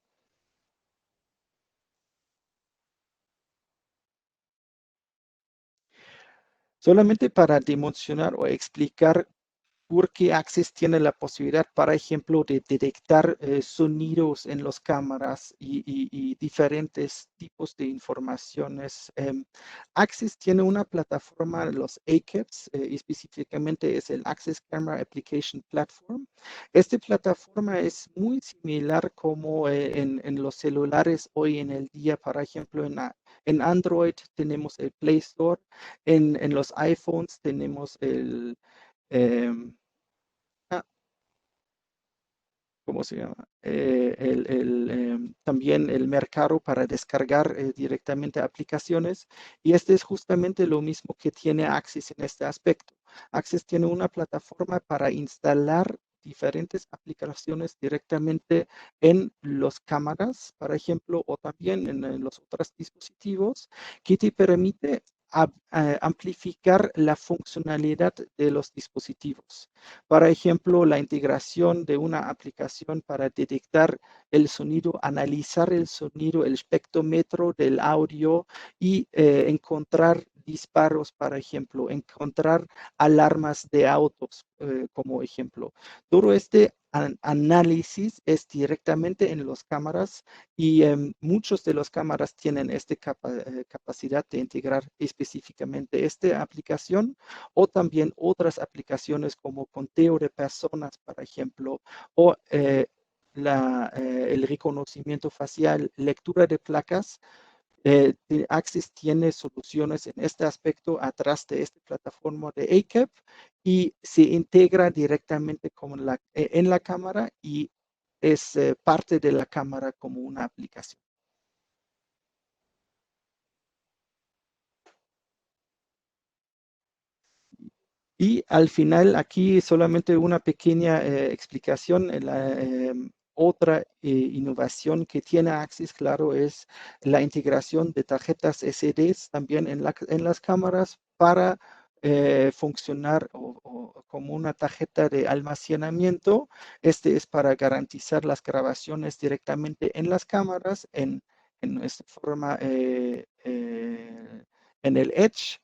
Solamente para demostrarar o explicar porque Access tiene la posibilidad, por ejemplo, de detectar sonidos en las cámaras y diferentes tipos de informaciones. Access tiene una plataforma, los ACAPS, específicamente es el Access Camera Application Platform. Esta plataforma es muy similar como en los celulares hoy en el día. Por ejemplo, en Android tenemos el Play Store, en los iPhones tenemos em, ¿cómo se llama? También el mercado para descargar directamente aplicaciones. Y este es justamente lo mismo que tiene Axis en este aspecto. Axis tiene una plataforma para instalar diferentes aplicaciones directamente en las cámaras, por ejemplo, o también en los otros dispositivos, que te permite amplificar la funcionalidad de los dispositivos. Por ejemplo, la integración de una aplicación para detectar el sonido, analizar el sonido, el espectrómetro del audio y encontrar disparos, por ejemplo, encontrar alarmas de autos como ejemplo. Todo análisis es directamente en las cámaras y muchos de las cámaras tienen esta capacidad de integrar específicamente esta aplicación o también otras aplicaciones como conteo de personas, por ejemplo, o el reconocimiento facial, lectura de placas. Axis tiene soluciones en este aspecto atrás de esta plataforma de ACAP y se integra directamente en la cámara y es parte de la cámara como una aplicación. Y al final, aquí solamente una pequeña explicación. Otra innovación que tiene Axis, claro, es la integración de tarjetas SDs también en las cámaras para funcionar como una tarjeta de almacenamiento. Este es para garantizar las grabaciones directamente en las cámaras en esta forma en el Edge.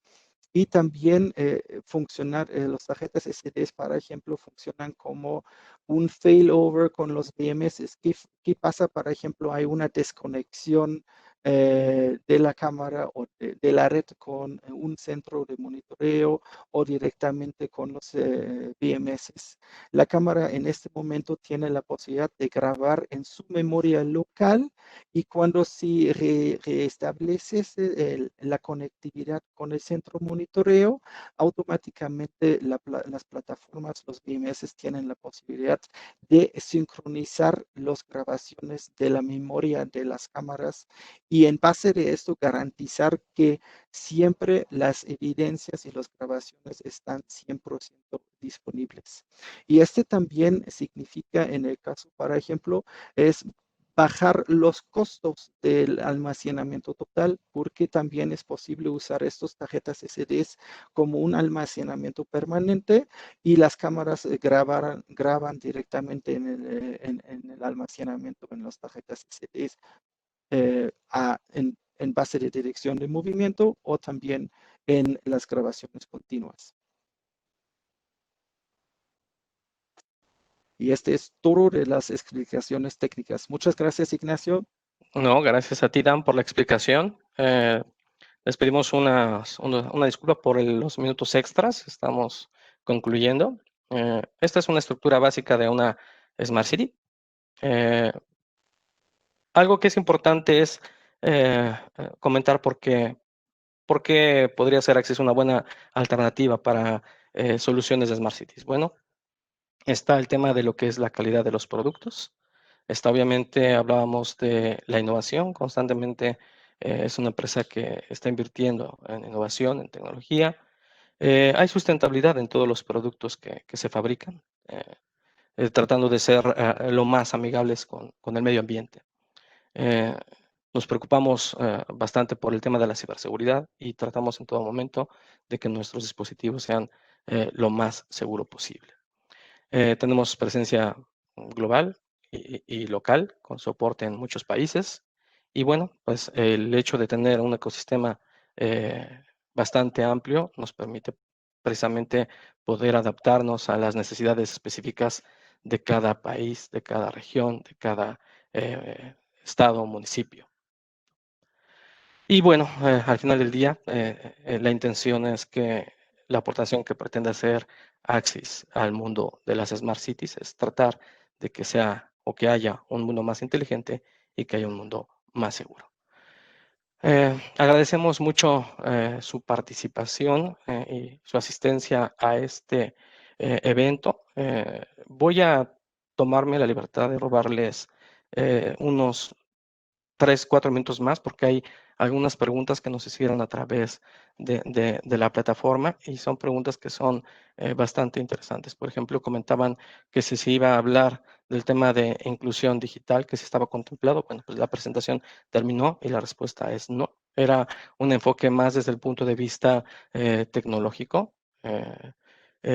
Y también las tarjetas SD, por ejemplo, funcionan como un failover con los BMS. ¿Qué pasa? Por ejemplo, hay una desconexión de la cámara o de la red con un centro de monitoreo o directamente con los BMS. La cámara en este momento tiene la posibilidad de grabar en su memoria local y cuando se reestablece la conectividad con el centro monitoreo, automáticamente las plataformas, los BMS tienen la posibilidad de sincronizar las grabaciones de la memoria de las cámaras y en base de esto garantizar que siempre las evidencias y las grabaciones están 100% disponibles. Y este también significa, en el caso, por ejemplo, es bajar los costos del almacenamiento total, porque también es posible usar estas tarjetas SDs como un almacenamiento permanente y las cámaras graban directamente en el almacenamiento en las tarjetas SDs en base de dirección de movimiento o también en las grabaciones continuas. Y este es todo de las explicaciones técnicas. Muchas gracias, Ignacio. No, gracias a ti, Dan, por la explicación. Les pedimos una disculpa por los minutos extras. Estamos concluyendo. Esta es una estructura básica de una Smart City. Algo que es importante es comentar por qué podría ser Axis una buena alternativa para soluciones de Smart Cities. Bueno, está el tema de lo que es la calidad de los productos. Está obviamente, hablábamos de la innovación, constantemente es una empresa que está invirtiendo en innovación, en tecnología. Hay sustentabilidad en todos los productos que se fabrican, tratando de ser lo más amigables con el medio ambiente. Nos preocupamos bastante por el tema de la ciberseguridad y tratamos en todo momento de que nuestros dispositivos sean lo más seguro posible. Tenemos presencia global y local con soporte en muchos países. Y bueno, pues el hecho de tener un ecosistema bastante amplio nos permite precisamente poder adaptarnos a las necesidades específicas de cada país, de cada región, de cada estado o municipio. Y bueno, al final del día, la intención es que la aportación que pretende hacer Axis al mundo de las Smart Cities es tratar de que sea o que haya un mundo más inteligente y que haya un mundo más seguro. Agradecemos mucho su participación y su asistencia a este evento. Voy a tomarme la libertad de robarles unos 3, 4 minutos más porque hay algunas preguntas que nos hicieron a través de la plataforma y son preguntas que son bastante interesantes. Por ejemplo, comentaban que si se iba a hablar del tema de inclusión digital, que se estaba contemplado. Bueno, pues la presentación terminó y la respuesta es no. Era un enfoque más desde el punto de vista tecnológico.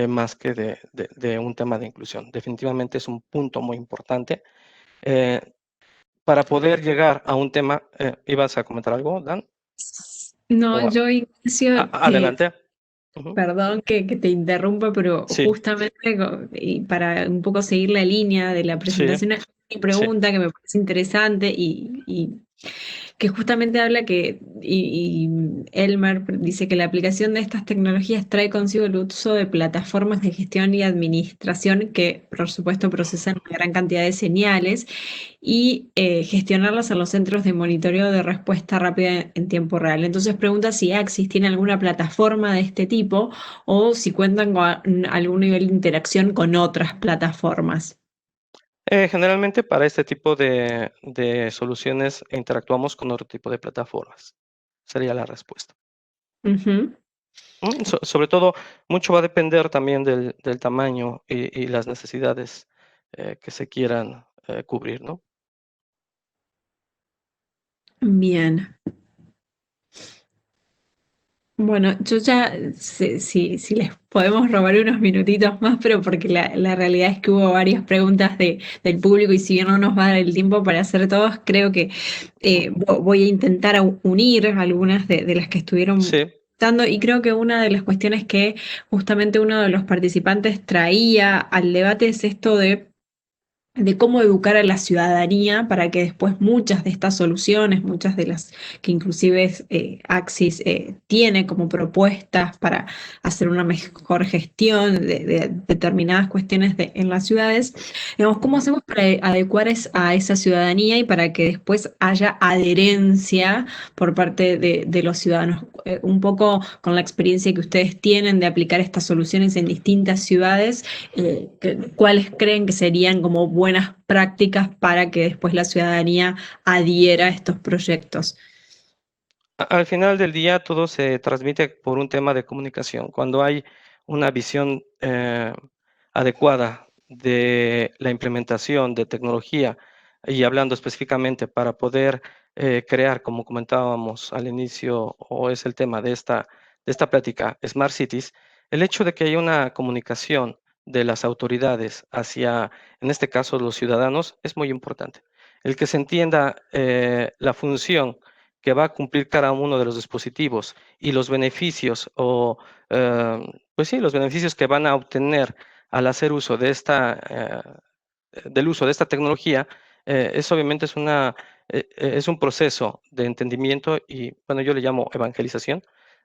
Más que de un tema de inclusión. Definitivamente es un punto muy importante. Para poder llegar a un tema, ¿ibas a comentar algo, Dan? No, O yo, Ignacio, adelante. Ujú. Perdón que te interrumpa, pero Sí, justamente y para un poco seguir la línea de la sí, presentación, mi sí. pregunta que me parece interesante y que justamente habla y Elmer dice que la aplicación de estas tecnologías trae consigo el uso de plataformas de gestión y administración que, por supuesto, procesan una gran cantidad de señales y gestionarlas en los centros de monitoreo de respuesta rápida en tiempo real. Entonces pregunta si Axis tiene alguna plataforma de este tipo o si cuentan con algún nivel de interacción con otras plataformas. Generalmente para este tipo de soluciones interactuamos con otro tipo de plataformas. Sería la respuesta. Ujú. Sobre todo, mucho va a depender también del tamaño y las necesidades que se quieran cubrir, ¿no? Bien. Bueno, yo ya, si les podemos robar unos minutitos más, pero porque la realidad es que hubo varias preguntas del público y si bien no nos va a dar el tiempo para hacer todos, creo que Ujú. voy a intentar unir algunas de las que estuvieron Sí. dando y creo que una de las cuestiones que justamente uno de los participantes traía al debate es esto de cómo educar a la ciudadanía para que después muchas de estas soluciones, muchas de las que inclusive Axis tiene como propuestas para hacer una mejor gestión de determinadas cuestiones en las ciudades, digamos, ¿cómo Ujú. hacemos para adecuar a esa ciudadanía y para que después haya adherencia por parte de los ciudadanos? Un poco con la experiencia que ustedes tienen de aplicar estas soluciones en distintas ciudades, ¿cuáles creen que serían como buenas prácticas para que después la ciudadanía adhiera a estos proyectos? Al final del día todo se transmite por un tema de comunicación. Cuando hay una visión adecuada de la implementación de tecnología y hablando específicamente para poder crear, como comentábamos al inicio, o es el tema de esta plática, Smart Cities, el hecho de que haya una comunicación de las autoridades hacia, en este caso, los ciudadanos, es muy importante. El que se entienda la función que va a cumplir cada uno de los dispositivos y los beneficios pues sí, los beneficios que van a obtener al hacer uso de del uso de esta tecnología, es obviamente es un proceso de entendimiento y, bueno, yo le llamo evangelización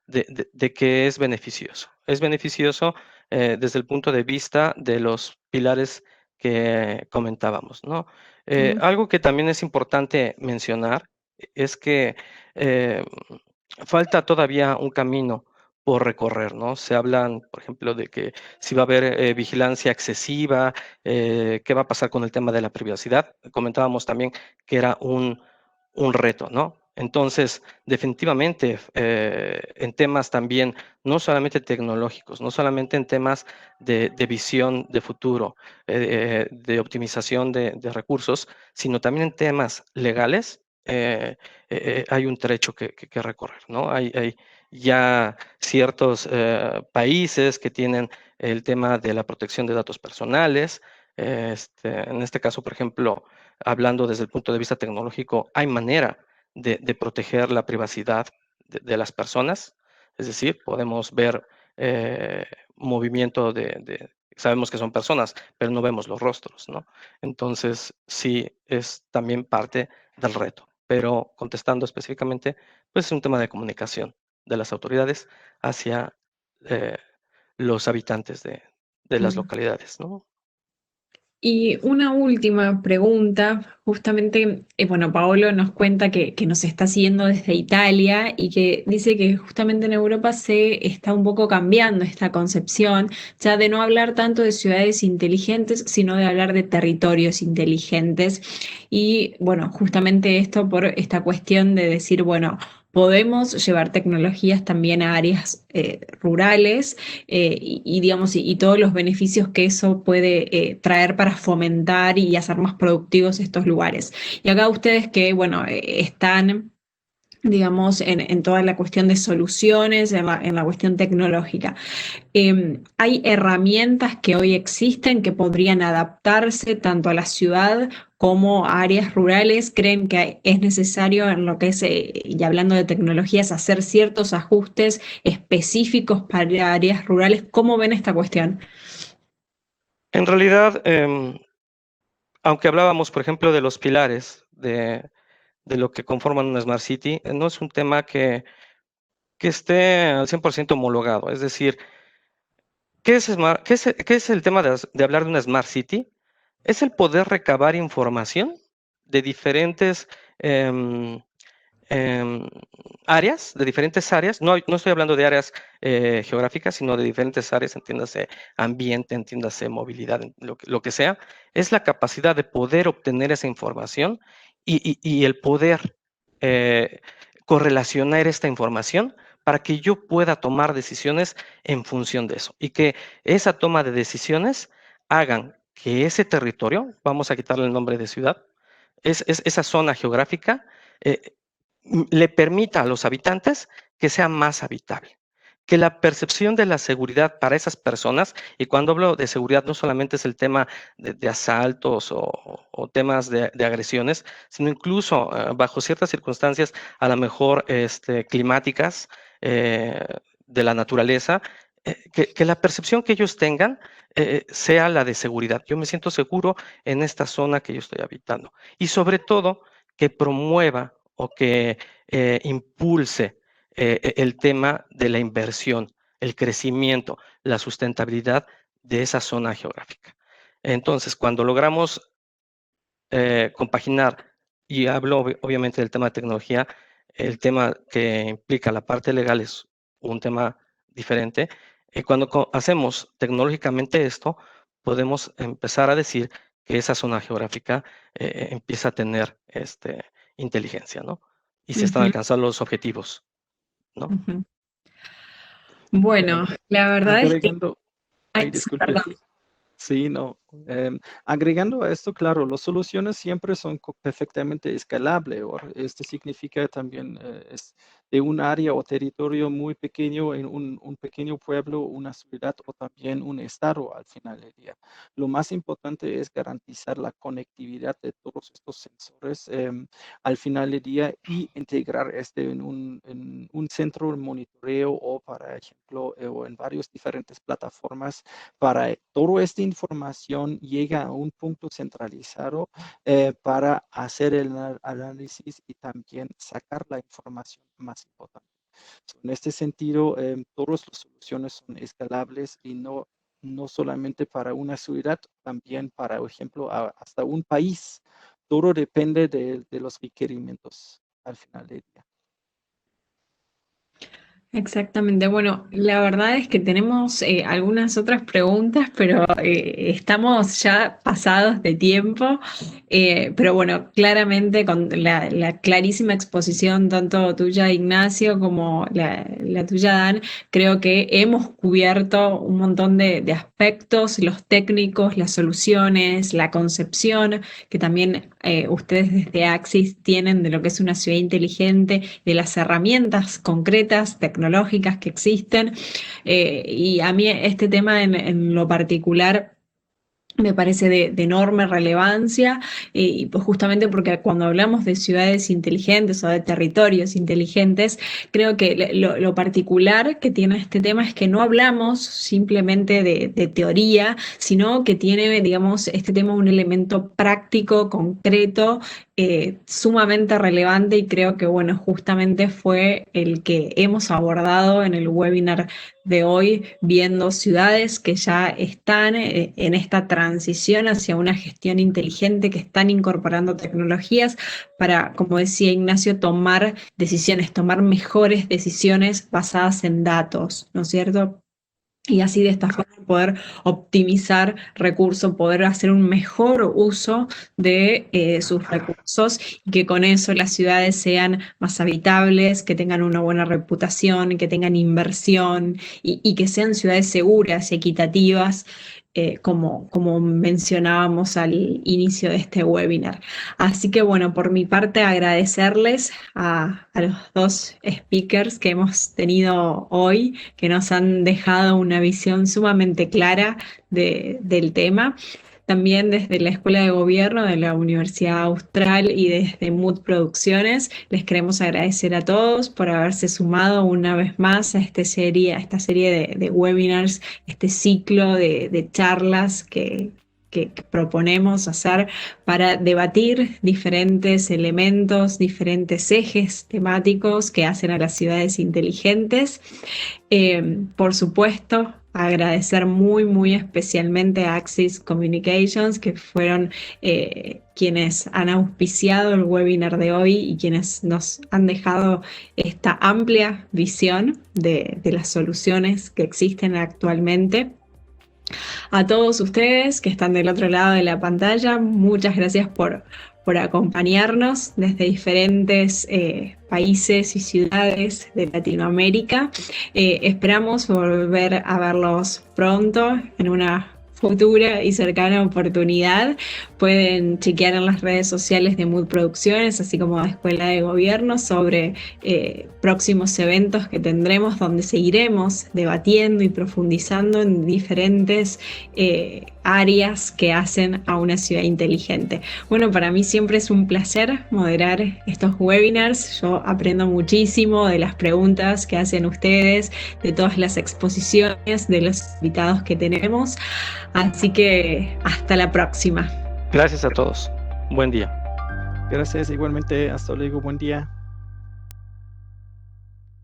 de que es beneficioso. Es beneficioso desde el punto de vista de los pilares que comentábamos, ¿no? Mm. Algo que también es importante mencionar es que eh, falta todavía un camino por recorrer, ¿no? Se hablan, por ejemplo, de que si va a haber vigilancia excesiva, qué va a pasar con el tema de la privacidad. Comentábamos también que era un reto, ¿no? Entonces, definitivamente, en temas también, no solamente tecnológicos, no solamente en temas de visión de futuro, de optimización de recursos, sino también en temas legales, hay un trecho que recorrer, ¿no? Hay ya ciertos países que tienen el tema de la protección de datos personales. En este caso, por ejemplo, hablando desde el punto de vista tecnológico, hay manera de proteger la privacidad de las personas. Es decir, podemos ver eh, movimiento sabemos que son personas, pero no vemos los rostros, ¿no? Entonces, sí, es también parte del reto. Pero contestando específicamente, pues es un tema de comunicación de las autoridades hacia eh, los habitantes de las Mm. localidades, ¿no? Y una última pregunta, justamente, bueno, Paolo nos cuenta que nos está siguiendo desde Italia y que dice que justamente en Europa se está un poco cambiando esta concepción, ya de no hablar tanto de ciudades inteligentes, sino de hablar de territorios inteligentes. Y bueno, justamente esto por esta cuestión de decir, bueno, podemos llevar tecnologías también a áreas rurales digamos, y todos los beneficios que eso puede traer para fomentar y hacer más productivos estos lugares. Y acá ustedes que, bueno, están digamos, en toda la cuestión de soluciones, en la cuestión tecnológica. Hay herramientas que hoy existen que podrían adaptarse tanto a la ciudad como a áreas rurales. ¿Creen que es necesario en lo que es, y hablando de tecnologías, hacer ciertos ajustes específicos para áreas rurales? ¿Cómo ven esta cuestión? En realidad, aunque hablábamos, por ejemplo, de los pilares de lo que conforman una Smart City, no es un tema que esté al 100% homologado. Es decir, qué es el tema de hablar de una Smart City? Es el poder recabar información de diferentes em, em, áreas, de diferentes áreas. No estoy hablando de áreas geográficas, sino de diferentes áreas, entiéndase ambiente, entiéndase movilidad, lo que sea. Es la capacidad de poder obtener esa información y el poder eh, correlacionar esta información para que yo pueda tomar decisiones en función de eso y que esa toma de decisiones hagan que ese territorio, vamos a quitarle el nombre de ciudad, esa zona geográfica, eh, le permita a los habitantes que sea más habitable, que la percepción de la seguridad para esas personas, y cuando hablo de seguridad no solamente es el tema de asaltos o temas de agresiones, sino incluso bajo ciertas circunstancias, a lo mejor climáticas, eh, de la naturaleza, que la percepción que ellos tengan sea la de seguridad. Yo me siento seguro en esta zona que yo estoy habitando. Y sobre todo, que promueva o que impulse el tema de la inversión, el crecimiento, la sustentabilidad de esa zona geográfica. Entonces, cuando logramos compaginar, y hablo obviamente del tema de tecnología, el tema que implica la parte legal es un tema diferente. Cuando hacemos tecnológicamente esto, podemos empezar a decir que esa zona geográfica empieza a tener inteligencia, ¿no? Y se están Ujú, alcanzando los objetivos, ¿no? ujú. Bueno, la verdad es que... Agregando, Ay, ay, sí, disculpe. perdón. Sí, no. Agregando a esto, claro, las soluciones siempre son perfectamente escalables. Esto significa también es de un área o territorio muy pequeño en un pequeño pueblo, una ciudad o también un estado al final del día. Lo más importante es garantizar la conectividad de todos estos sensores al final del día y integrar este en un centro de monitoreo o, para ejemplo, o en varias diferentes plataformas para toda esta información llega a un punto centralizado para hacer el análisis y también sacar la información más importante. En este sentido, todas las soluciones son escalables y no solamente para una ciudad, también para, por ejemplo, hasta un país. Todo depende de los requerimientos al final del día. Exactamente. Bueno, la verdad es que tenemos algunas otras preguntas, pero estamos ya pasados de tiempo. Pero bueno, claramente con la clarísima exposición tanto tuya, Ignacio, como la tuya, Dan, creo que hemos cubierto un montón de aspectos, los técnicos, las soluciones, la concepción, que también ustedes desde Axis tienen de lo que es una ciudad inteligente, de las herramientas concretas, tecnológicas que existen. Y a mí este tema en lo particular me parece de enorme relevancia y pues justamente porque cuando hablamos de ciudades inteligentes o de territorios inteligentes, creo que lo particular que tiene este tema es que no hablamos simplemente de teoría, sino que tiene, digamos, este tema un elemento práctico, concreto, sumamente relevante y creo que, bueno, justamente fue el que hemos abordado en el webinar de hoy, viendo ciudades que ya están en esta transición hacia una gestión inteligente, que están incorporando tecnologías para, como decía Ignacio, tomar decisiones, tomar mejores decisiones basadas en datos, ¿no es cierto? Y así de esta forma poder optimizar recursos, poder hacer un mejor uso de sus recursos y que con eso las ciudades sean más habitables, que tengan una buena reputación, que tengan inversión y que sean ciudades seguras y equitativas. como mencionábamos al inicio de este webinar. Así que bueno, por mi parte agradecerles a los dos speakers que hemos tenido hoy, que nos han dejado una visión sumamente clara del tema. También desde la Escuela de Gobierno de la Universidad Austral y desde Mood Producciones, les queremos agradecer a todos por haberse sumado una vez más a esta serie de webinars, este ciclo de charlas que proponemos hacer para debatir diferentes elementos, diferentes ejes temáticos que hacen a las ciudades inteligentes. Por supuesto, agradecer muy especialmente a Axis Communications, que fueron quienes han auspiciado el webinar de hoy y quienes nos han dejado esta amplia visión de las soluciones que existen actualmente. A todos ustedes que están del otro lado de la pantalla, muchas gracias por acompañarnos desde diferentes países y ciudades de Latinoamérica. Esperamos volver a verlos pronto en una futura y cercana oportunidad. Pueden chequear en las redes sociales de Mood Producciones, así como de Escuela de Gobierno, sobre próximos eventos que tendremos, donde seguiremos debatiendo y profundizando en diferentes áreas que hacen a una ciudad inteligente. Bueno, para mí siempre es un placer moderar estos webinars. Yo aprendo muchísimo de las preguntas que hacen ustedes, de todas las exposiciones, de los invitados que tenemos. Así que hasta la próxima. Gracias a todos. Buen día. Gracias igualmente. Hasta luego. Buen día.